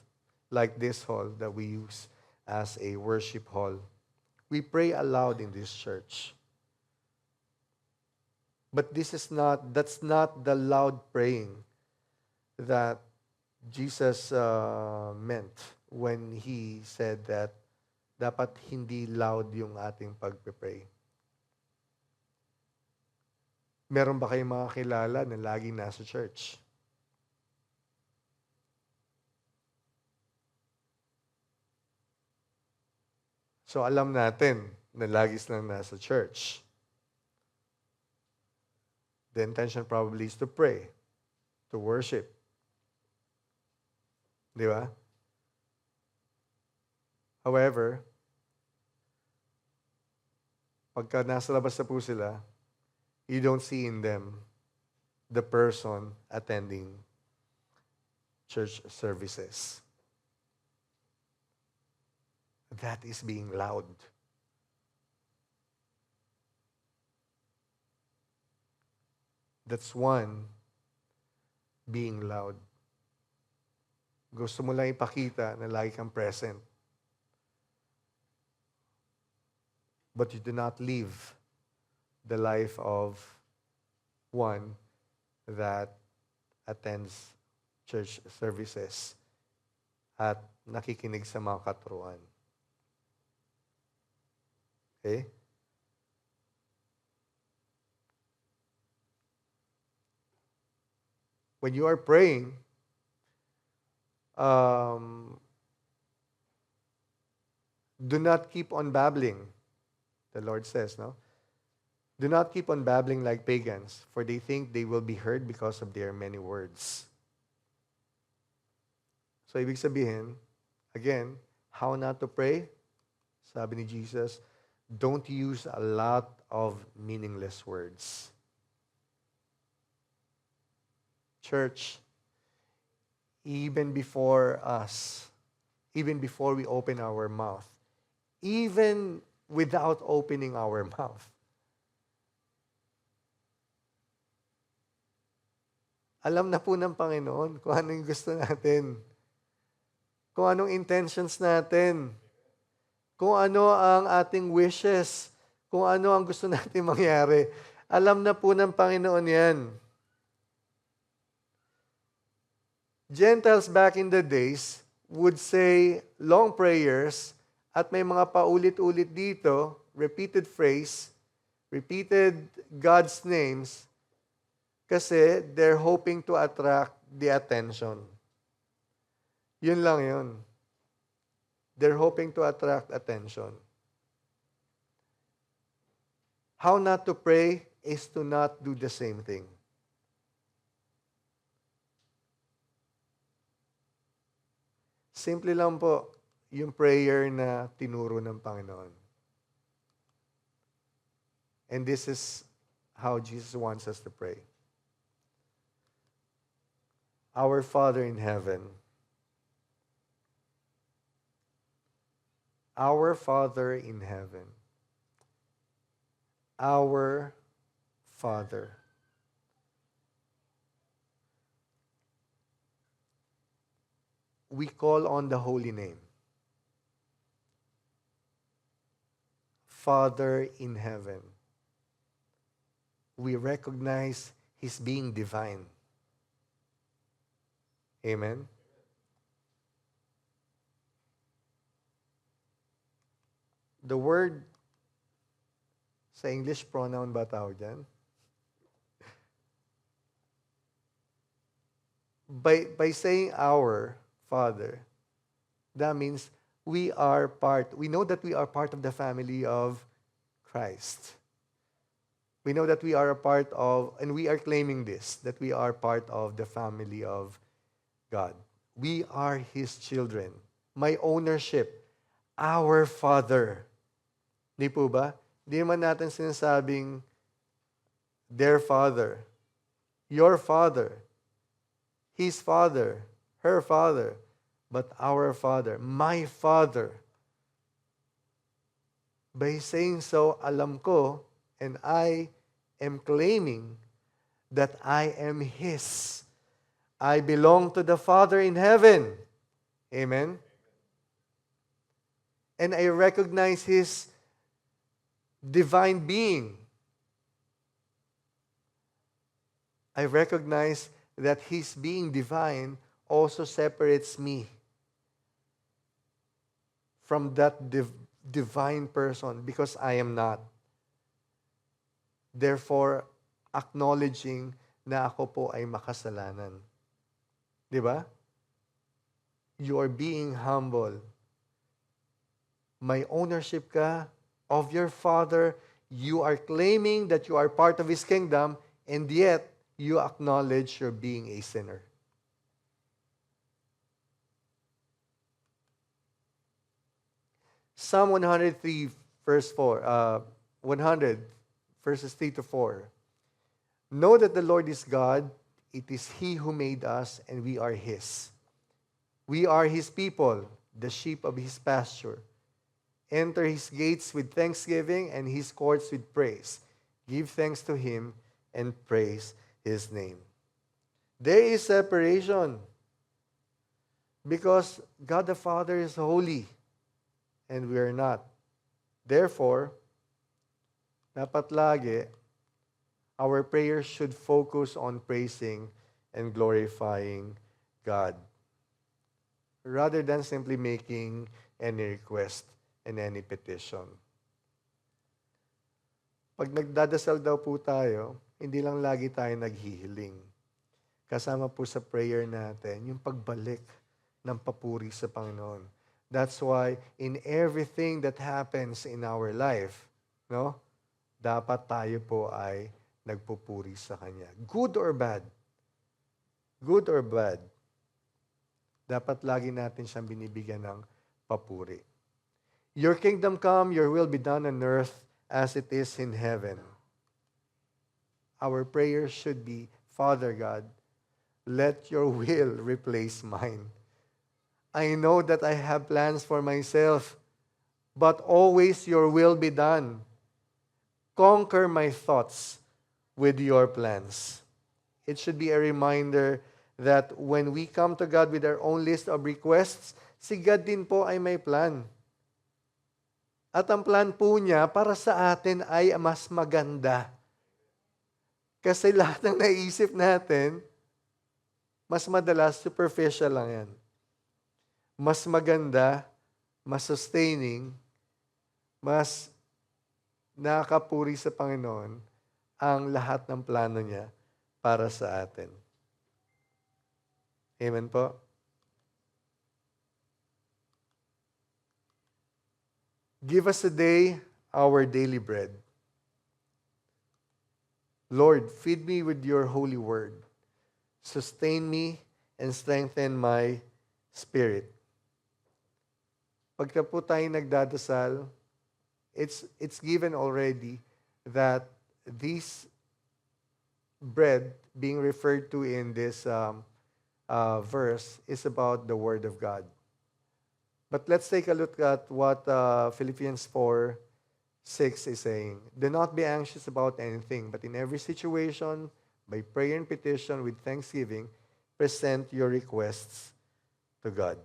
like this hall that we use as a worship hall. We pray aloud in this church. But that's not the loud praying that Jesus meant when He said that dapat hindi loud yung ating pagpe-pray. Meron ba kayong mga kilala na laging nasa church? So alam natin na lagi silang nasa church. The intention probably is to pray, to worship. Di ba? However, pagka nasa labas na po sila, you don't see in them the person attending church services. That is being loud. That's one, being loud. Gusto mo lang ipakita na lagi kang present. But you do not live the life of one that attends church services at nakikinig sa mga katuruan. Okay? When you are praying, do not keep on babbling. The Lord says, no? Do not keep on babbling like pagans, for they think they will be heard because of their many words. So, ibig sabihin, again, how not to pray? Sabi ni Jesus, don't use a lot of meaningless words. Church, even before us, even before we open our mouth, even without opening our mouth, alam na po ng Panginoon kung ano yung gusto natin, kung anong intentions natin, kung ano ang ating wishes, kung ano ang gusto natin mangyari. Alam na po ng Panginoon yan. Gentiles back in the days would say long prayers at may mga paulit-ulit dito, repeated phrase, repeated God's names, kasi they're hoping to attract the attention. Yun lang yun. They're hoping to attract attention. How not to pray is to not do the same thing. Simple lang po yung prayer na tinuro ng Panginoon. And this is how Jesus wants us to pray. Our Father in heaven, our Father in heaven, our Father. We call on the holy name. Father in heaven. We recognize His being divine. Amen? the word sa English pronoun ba tawag dyan? By saying our Father, that means we know that we are part of the family of Christ. We know that we are a part of, and we are claiming this, that we are part of the family of God. We are His children. My ownership, our Father. Di po ba? Di man natin sinasabing, their Father, your Father, His Father, her Father, but our Father, my Father. By saying so, alam ko, and I am claiming that I am His. I belong to the Father in heaven. Amen? And I recognize His divine being. I recognize that His being divine also separates me from that divine person because I am not. Therefore, acknowledging na ako po ay makasalanan. Di ba? You are being humble. May ownership ka of your Father. You are claiming that you are part of His kingdom, and yet you acknowledge you're being a sinner. Psalm 103, verse 4, 100, verses 3 to 4. Know that the Lord is God. It is He who made us, and we are His. We are His people, the sheep of His pasture. Enter His gates with thanksgiving and His courts with praise. Give thanks to Him and praise His name. There is separation because God the Father is holy and we are not. Therefore, dapat lagi, our prayers should focus on praising and glorifying God rather than simply making any request and any petition. Pag nagdadasal daw po tayo, hindi lang lagi tayo naghihiling. Kasama po sa prayer natin, yung pagbalik ng papuri sa Panginoon. That's why in everything that happens in our life, no, dapat tayo po ay nagpupuri sa Kanya. Good or bad? Good or bad? Dapat lagi natin siyang binibigyan ng papuri. Your kingdom come, your will be done on earth as it is in heaven. Our prayer should be, Father God, let your will replace mine. I know that I have plans for myself, but always your will be done. Conquer my thoughts with your plans. It should be a reminder that when we come to God with our own list of requests, si God din po ay may plan. At ang plan po niya para sa atin ay mas maganda. Kasi lahat ng naisip natin, mas madalas superficial lang yan. Mas maganda, mas sustaining, mas nakakapuri sa Panginoon ang lahat ng plano niya para sa atin. Amen po? Give us today our daily bread. Lord, feed me with your holy word. Sustain me and strengthen my spirit. Pagka po tayo nagdadasal, it's given already that this bread being referred to in this verse is about the Word of God. But let's take a look at what Philippians 4:6 is saying. Do not be anxious about anything, but in every situation, by prayer and petition with thanksgiving, present your requests to God.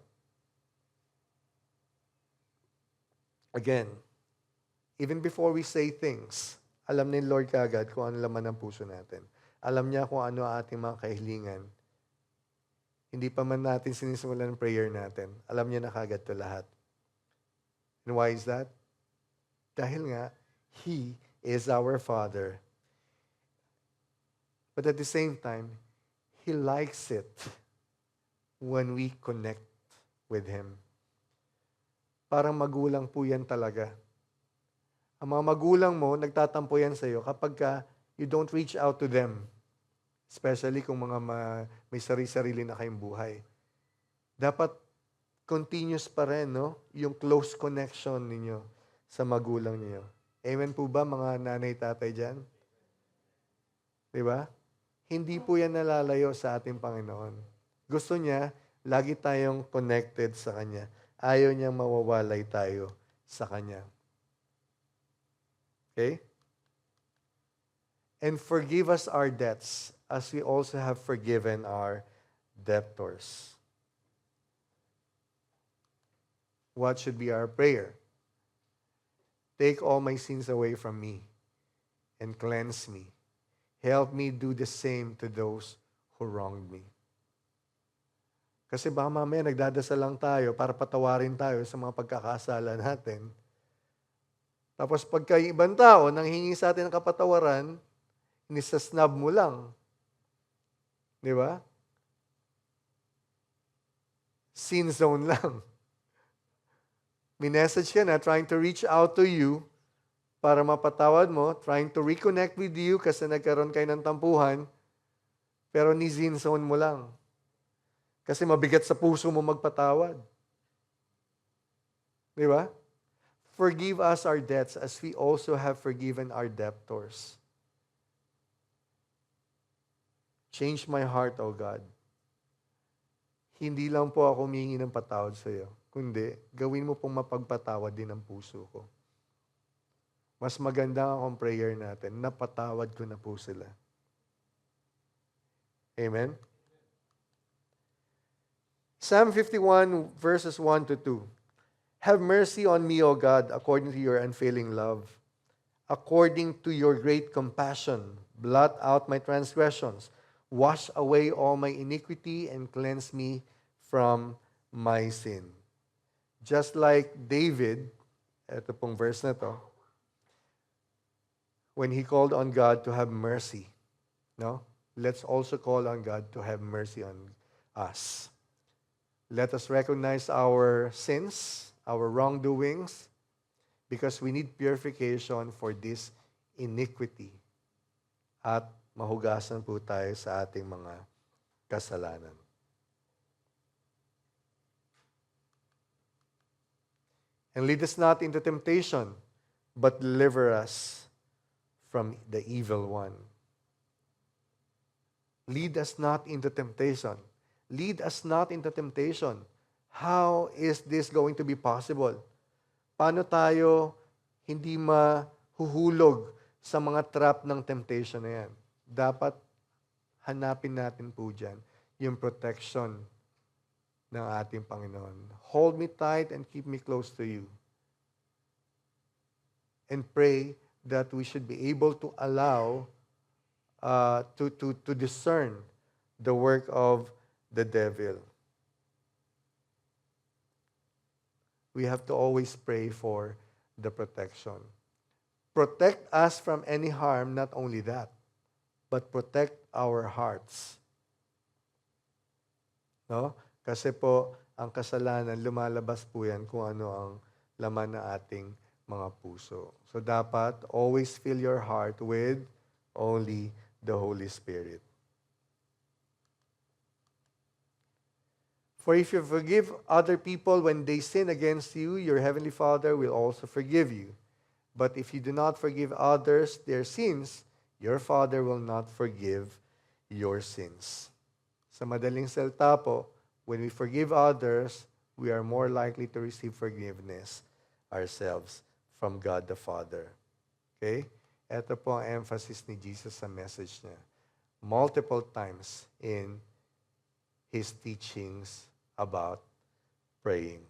Again, even before we say things, alam ni Lord kaagad kung ano laman ng puso natin. Alam niya kung ano ang ating mga kahilingan. Hindi pa man natin sinisimulan ng prayer natin. Alam niya na kaagad ito lahat. And why is that? Dahil nga, He is our Father. But at the same time, He likes it when we connect with Him. Parang magulang po yan talaga. Ang mga magulang mo, nagtatampo yan sa'yo kapag you don't reach out to them. Especially kung mga may sarili-sarili na kayong buhay. Dapat continuous pa rin, no? Yung close connection ninyo sa magulang niyo. Amen po ba, mga nanay, tatay dyan? Diba? Hindi po yan nalalayo sa ating Panginoon. Gusto niya, lagi tayong connected sa Kanya. Ayaw niyang mawawalay tayo sa Kanya. Okay? And forgive us our debts as we also have forgiven our debtors. What should be our prayer? Take all my sins away from me and cleanse me. Help me do the same to those who wronged me. Kasi baka mamaya nagdadasal lang tayo para patawarin tayo sa mga pagkakasala natin. Tapos pagka yung ibang tao nanghingi sa atin ng kapatawaran, nisasnab mo lang. Di ba? Sin zone lang. Minessage ka na, trying to reach out to you para mapatawad mo, trying to reconnect with you kasi nagkaroon kayo ng tampuhan, pero ni-sin zone mo lang. Kasi mabigat sa puso mo magpatawad. Di ba? Forgive us our debts as we also have forgiven our debtors. Change my heart, O God. Hindi lang po ako humingi ng patawad sa iyo, kundi gawin mo pong mapagpatawad din ang puso ko. Mas maganda akong prayer natin, napatawad ko na po sila. Amen? Psalm 51 verses 1 to 2. Have mercy on me, O God, according to your unfailing love. According to your great compassion, blot out my transgressions. Wash away all my iniquity and cleanse me from my sin. Just like David, ito pong verse na to, when he called on God to have mercy, no? Let's also call on God to have mercy on us. Let us recognize our sins, our wrongdoings, because we need purification for this iniquity. At mahugasan po tayo sa ating mga kasalanan. And lead us not into temptation, but deliver us from the evil one. Lead us not into temptation. Lead us not into temptation. How is this going to be possible? Paano tayo hindi mahuhulog sa mga trap ng temptation na yan? Dapat hanapin natin po dyan yung protection ng ating Panginoon. Hold me tight and keep me close to you. And pray that we should be able to allow to discern the work of the devil. We have to always pray for the protection. Protect us from any harm, not only that, but protect our hearts. No? Kasi po, ang kasalanan, lumalabas po yan kung ano ang laman ng ating mga puso. So dapat, always fill your heart with only the Holy Spirit. For if you forgive other people when they sin against you, your heavenly Father will also forgive you. But if you do not forgive others their sins, your Father will not forgive your sins. Sa madaling salita po, when we forgive others, we are more likely to receive forgiveness ourselves from God the Father. Okay? Ito po ang emphasis ni Jesus sa message niya. Multiple times in His teachings about praying.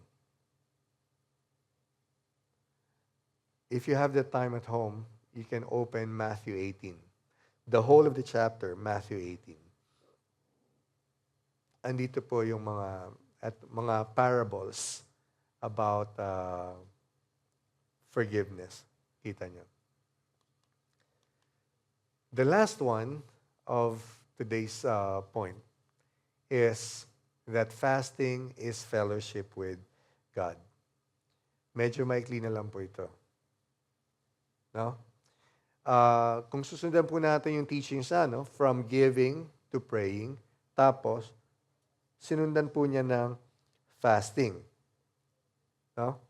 If you have the time at home, you can open Matthew 18. The whole of the chapter, Matthew 18. Andito po yung mga parables about forgiveness. Kita nyo. The last one of today's point is that fasting is fellowship with God. Medyo maikli na lang po ito. No? Kung susundan po natin yung teachings no? From giving to praying, tapos sinundan po niya ng fasting. No?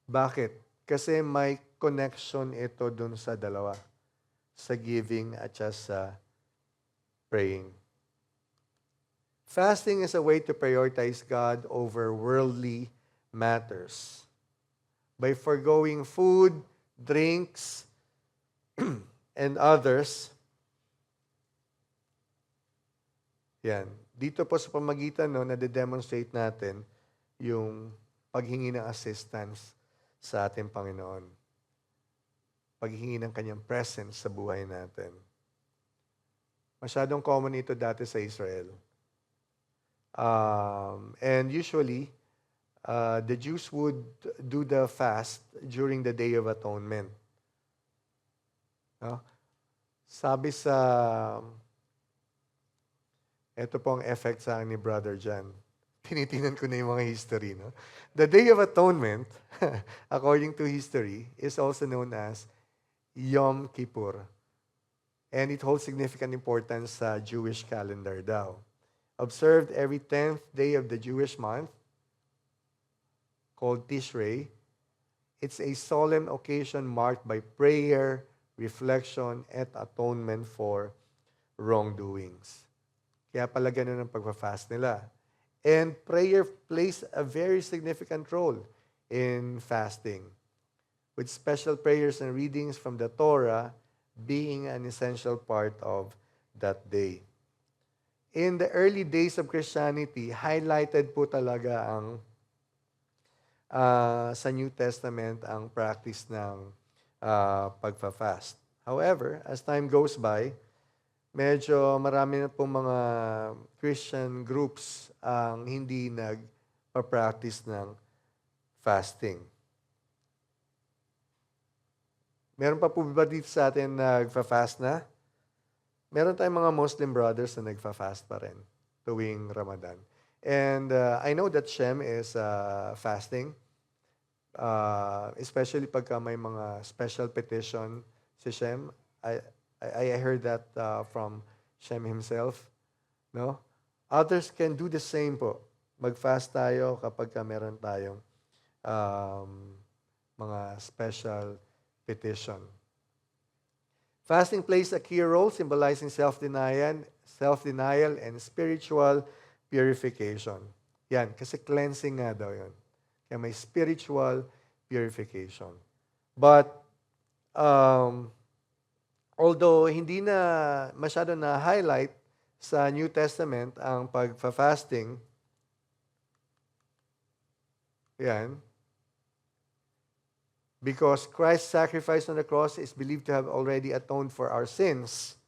Bakit? Kasi may connection ito dun sa dalawa. Sa giving at sa praying. Fasting is a way to prioritize God over worldly matters. By foregoing food, drinks, and others. Yan. Dito po sa pamagitan, nade-demonstrate natin yung paghingi ng assistance sa ating Panginoon. Paghingi ng kanyang presence sa buhay natin. Masyadong common ito dati sa Israel. And usually, the Jews would do the fast during the Day of Atonement. No? Sabi sa, ito po ang effect sa akin ni Brother John. Tinitingnan ko na yung mga history. No? The Day of Atonement, according to history, is also known as Yom Kippur. And it holds significant importance sa Jewish calendar daw. Observed every 10th day of the Jewish month, called Tishrei. It's a solemn occasion marked by prayer, reflection, and atonement for wrongdoings. Kaya pala ganun ang pagpa-fast nila. And prayer plays a very significant role in fasting, with special prayers and readings from the Torah being an essential part of that day. In the early days of Christianity, highlighted po talaga ang sa New Testament ang practice ng pagpa-fast. However, as time goes by, medyo marami na pong mga Christian groups ang hindi nag-practice ng fasting. Meron pa po ba dito sa atin nagfa-fast na? Meron tayong mga Muslim brothers na nagfa-fast pa rin tuwing Ramadan. And I know that Shem is fasting. Especially pagka may mga special petition si Shem. I heard that from Shem himself. No? Others can do the same po. Mag-fast tayo kapag meron tayong mga special petition. Fasting plays a key role symbolizing self-denial and spiritual purification. Yan, kasi cleansing nga daw yun. Kaya may spiritual purification. But, although hindi na masyado na-highlight sa New Testament ang pag-fasting, yan, because Christ's sacrifice on the cross is believed to have already atoned for our sins.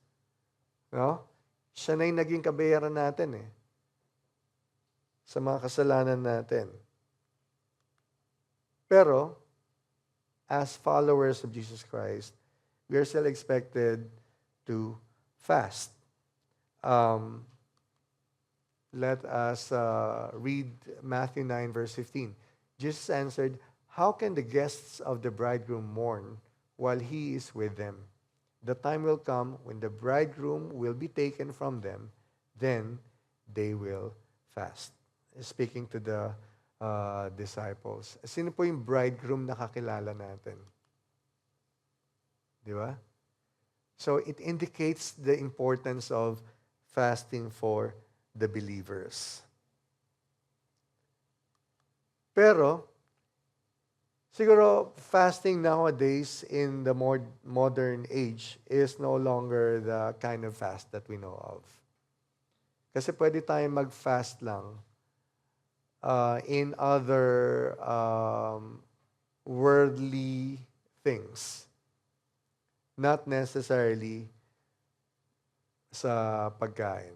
No? Siya na yung naging kabayaran natin sa mga kasalanan natin. Pero, as followers of Jesus Christ, we are still expected to fast. Let us read Matthew 9, verse 15. Jesus answered, "How can the guests of the bridegroom mourn while he is with them? The time will come when the bridegroom will be taken from them, then they will fast." Speaking to the disciples. Sino po yung bridegroom na kakilala natin? Di ba? So it indicates the importance of fasting for the believers. Pero, siguro, fasting nowadays in the more modern age is no longer the kind of fast that we know of. Kasi pwede tayong mag-fast lang in other worldly things. Not necessarily sa pagkain.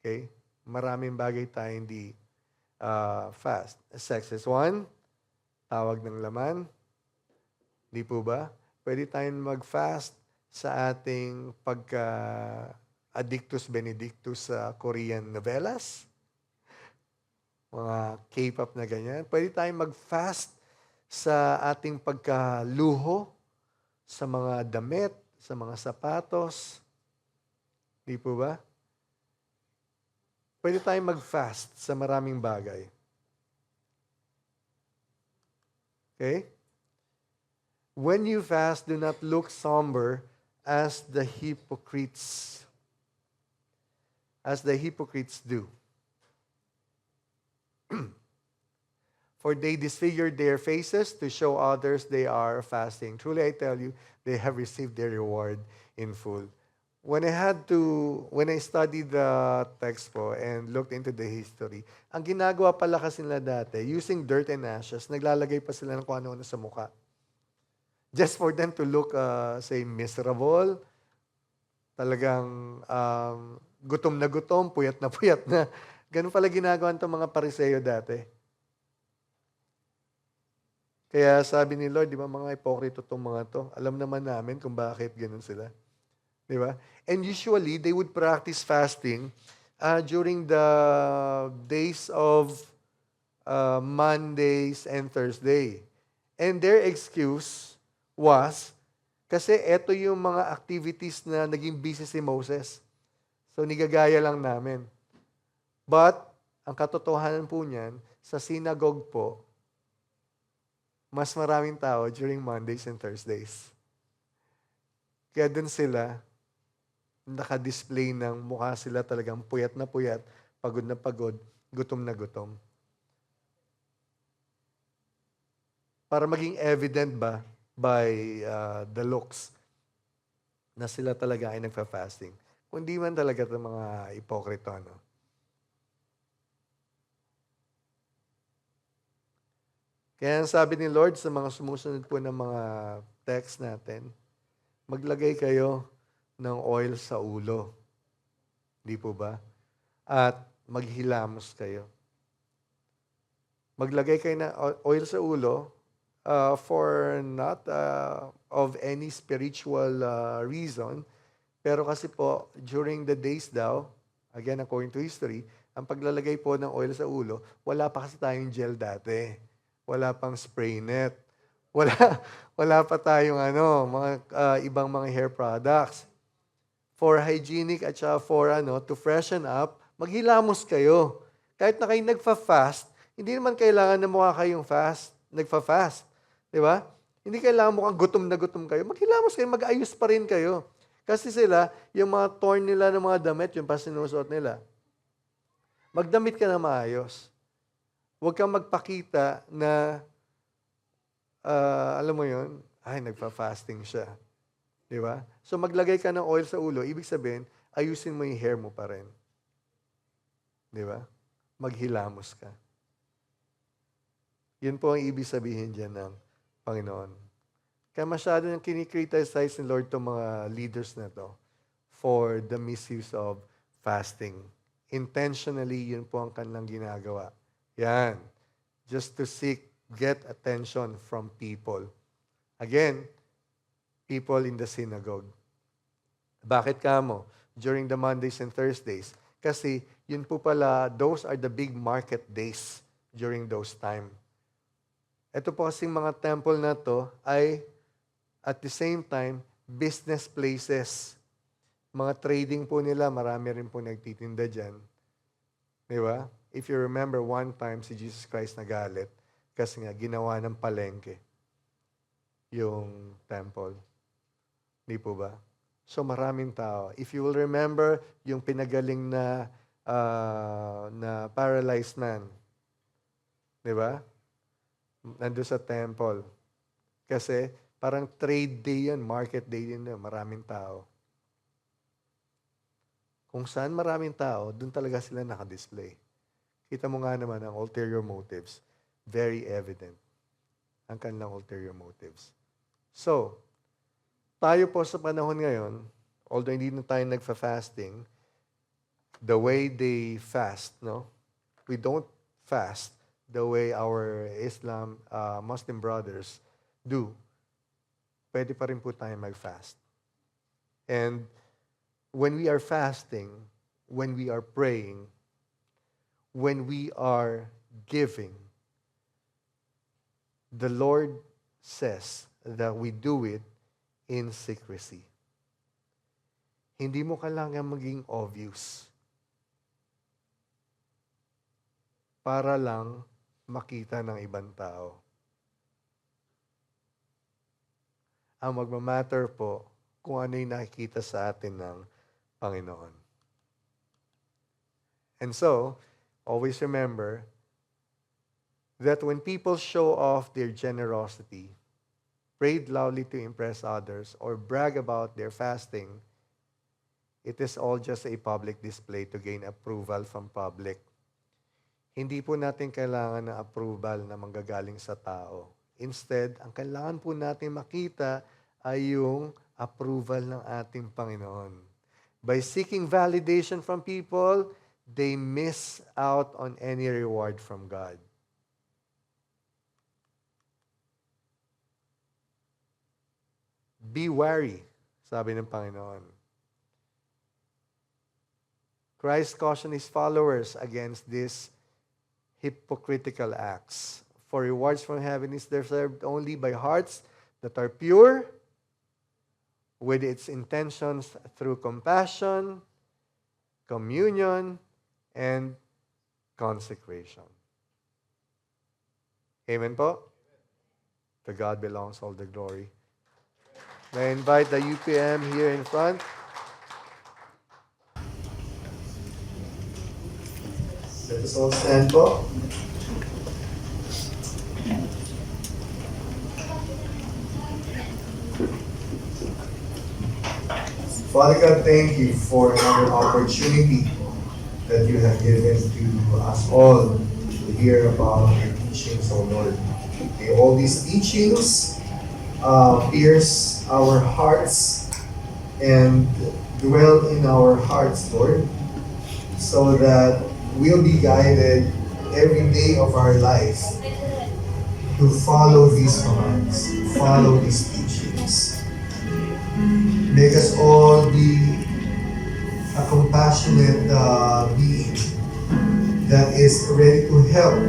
Okay? Maraming bagay tayo hindi fast. Sex is one. Tawag ng laman. Di po ba? Pwede tayong mag-fast sa ating pagka-addictus benedictus sa Korean novelas, mga K-pop na ganyan. Pwede tayong mag-fast sa ating pagkaluho, sa mga damit, sa mga sapatos. Di po ba? Pwede tayong mag-fast sa maraming bagay. Okay? When you fast, do not look somber as the hypocrites do. For they disfigured their faces to show others they are fasting. Truly I tell you, they have received their reward in full. When I studied the text po and looked into the history, ang ginagawa pala kasi nila dati, using dirt and ashes, naglalagay pa sila ng kung ano-ano sa mukha. Just for them to look, say, miserable, talagang gutom na gutom, puyat na puyat na. Ganun pala ginagawa ng mga Pariseo dati. Kaya sabi ni Lord, di ba mga ipokrito itong mga to, alam naman namin kung bakit ganun sila. Di ba? And usually, they would practice fasting during the days of Mondays and Thursday. And their excuse was, kasi eto yung mga activities na naging busy si Moses. So, nigagaya lang namin. But, ang katotohanan po niyan, sa synagogue po, mas maraming tao during Mondays and Thursdays. Kaya dun sila, naka-display ng mukha sila talagang puyat na puyat, pagod na pagod, gutom na gutom. Para maging evident ba by the looks na sila talaga ay nagfa-fasting. Kundi man talaga itong mga ipokrito, no? Kaya ang sabi ni Lord sa mga sumusunod po ng mga text natin, maglagay kayo ng oil sa ulo. Di po ba? At maghilamos kayo. Maglagay kayo ng oil sa ulo for not of any spiritual reason, pero kasi po, during the days daw, again, according to history, ang paglalagay po ng oil sa ulo, wala pa kasi tayong gel dati. Wala pang spray net. Wala, wala pa tayong mga ibang mga hair products. For hygienic at saka for to freshen up, maghilamos kayo. Kahit na kayo nagfa-fast, hindi naman kailangan na mukha kayong nagfa-fast. Di ba? Hindi kailangan mukhang gutom na gutom kayo. Maghilamos kayo, mag-ayos pa rin kayo. Kasi sila, yung mga torn nila ng mga damit, yung pa sinusuot nila. Magdamit ka na maayos. Huwag kang magpakita na, alam mo yun, ay, nagpa-fasting siya. Di ba? So, maglagay ka ng oil sa ulo, ibig sabihin, ayusin mo yung hair mo pa rin. Di ba? Maghilamos ka. Yun po ang ibig sabihin dyan ng Panginoon. Kaya masyado nang kinikriticize ni Lord itong mga leaders na to for the misuse of fasting. Intentionally, yun po ang kanilang ginagawa. Yan. Just to get attention from people. Again, people in the synagogue. Bakit kamo? During the Mondays and Thursdays. Kasi yun po pala, those are the big market days during those time. Ito po kasing mga temple na to ay at the same time, business places. Mga trading po nila, marami rin po nagtitinda dyan. Di ba? If you remember, one time si Jesus Christ nagalit kasi nga ginawa ng palengke yung temple. Di po ba? So maraming tao. If you will remember, yung pinagaling na paralyzed man. Di ba? Nandun sa temple. Kasi parang trade day yan, market day din yan, maraming tao. Kung saan maraming tao, dun talaga sila nakadisplay. Kita mo nga naman ang ulterior motives. Very evident. Ang kanilang ulterior motives. So, tayo po sa panahon ngayon, although hindi na tayo nagfa-fasting, the way they fast, no? We don't fast the way our Muslim brothers do. pwede pa rin po tayo mag-fast. And when we are fasting, when we are praying, when we are giving, the Lord says that we do it in secrecy. Hindi mo kailangan maging obvious para lang makita ng ibang tao. Ang magmamatter po kung ano yung nakikita sa atin ng Panginoon. And so, always remember that when people show off their generosity, prayed loudly to impress others, or brag about their fasting, it is all just a public display to gain approval from public. Hindi po natin kailangan ng approval na manggagaling sa tao. Instead, ang kailangan po natin makita ay yung approval ng ating Panginoon. By seeking validation from people, they miss out on any reward from God. Be wary, sabi ng Panginoon. Christ cautioned His followers against these hypocritical acts. For rewards from heaven is deserved only by hearts that are pure, with its intentions through compassion, communion, and consecration. Amen po? To God belongs all the glory. May I invite the UPM here in front. Let us all stand po. Father God, thank you for another opportunity that you have given to us all to hear about your teachings, O Lord. May all these teachings pierce our hearts and dwell in our hearts, Lord, so that we'll be guided every day of our life to follow these commands, to follow these teachings. Make us all be a compassionate being that is ready to help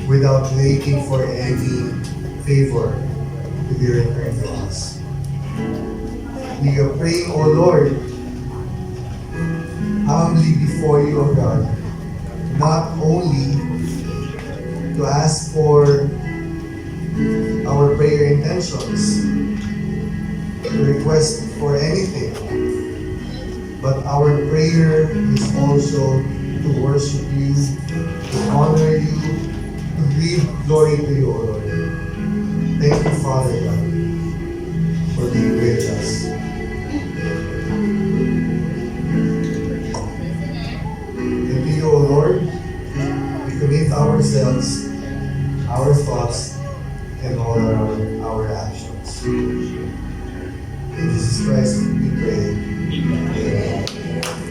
without waiting for any favor to be returned to us. We are praying, O Lord, humbly before you, O God, not only to ask for our prayer intentions, to request for anything, but our prayer is also to worship you, to honor you, to give glory to you, O Lord. Thank you, Father God, for being with us. And to you, O Lord, we commit ourselves, our thoughts, and all our actions. In Jesus Christ we pray. Amen.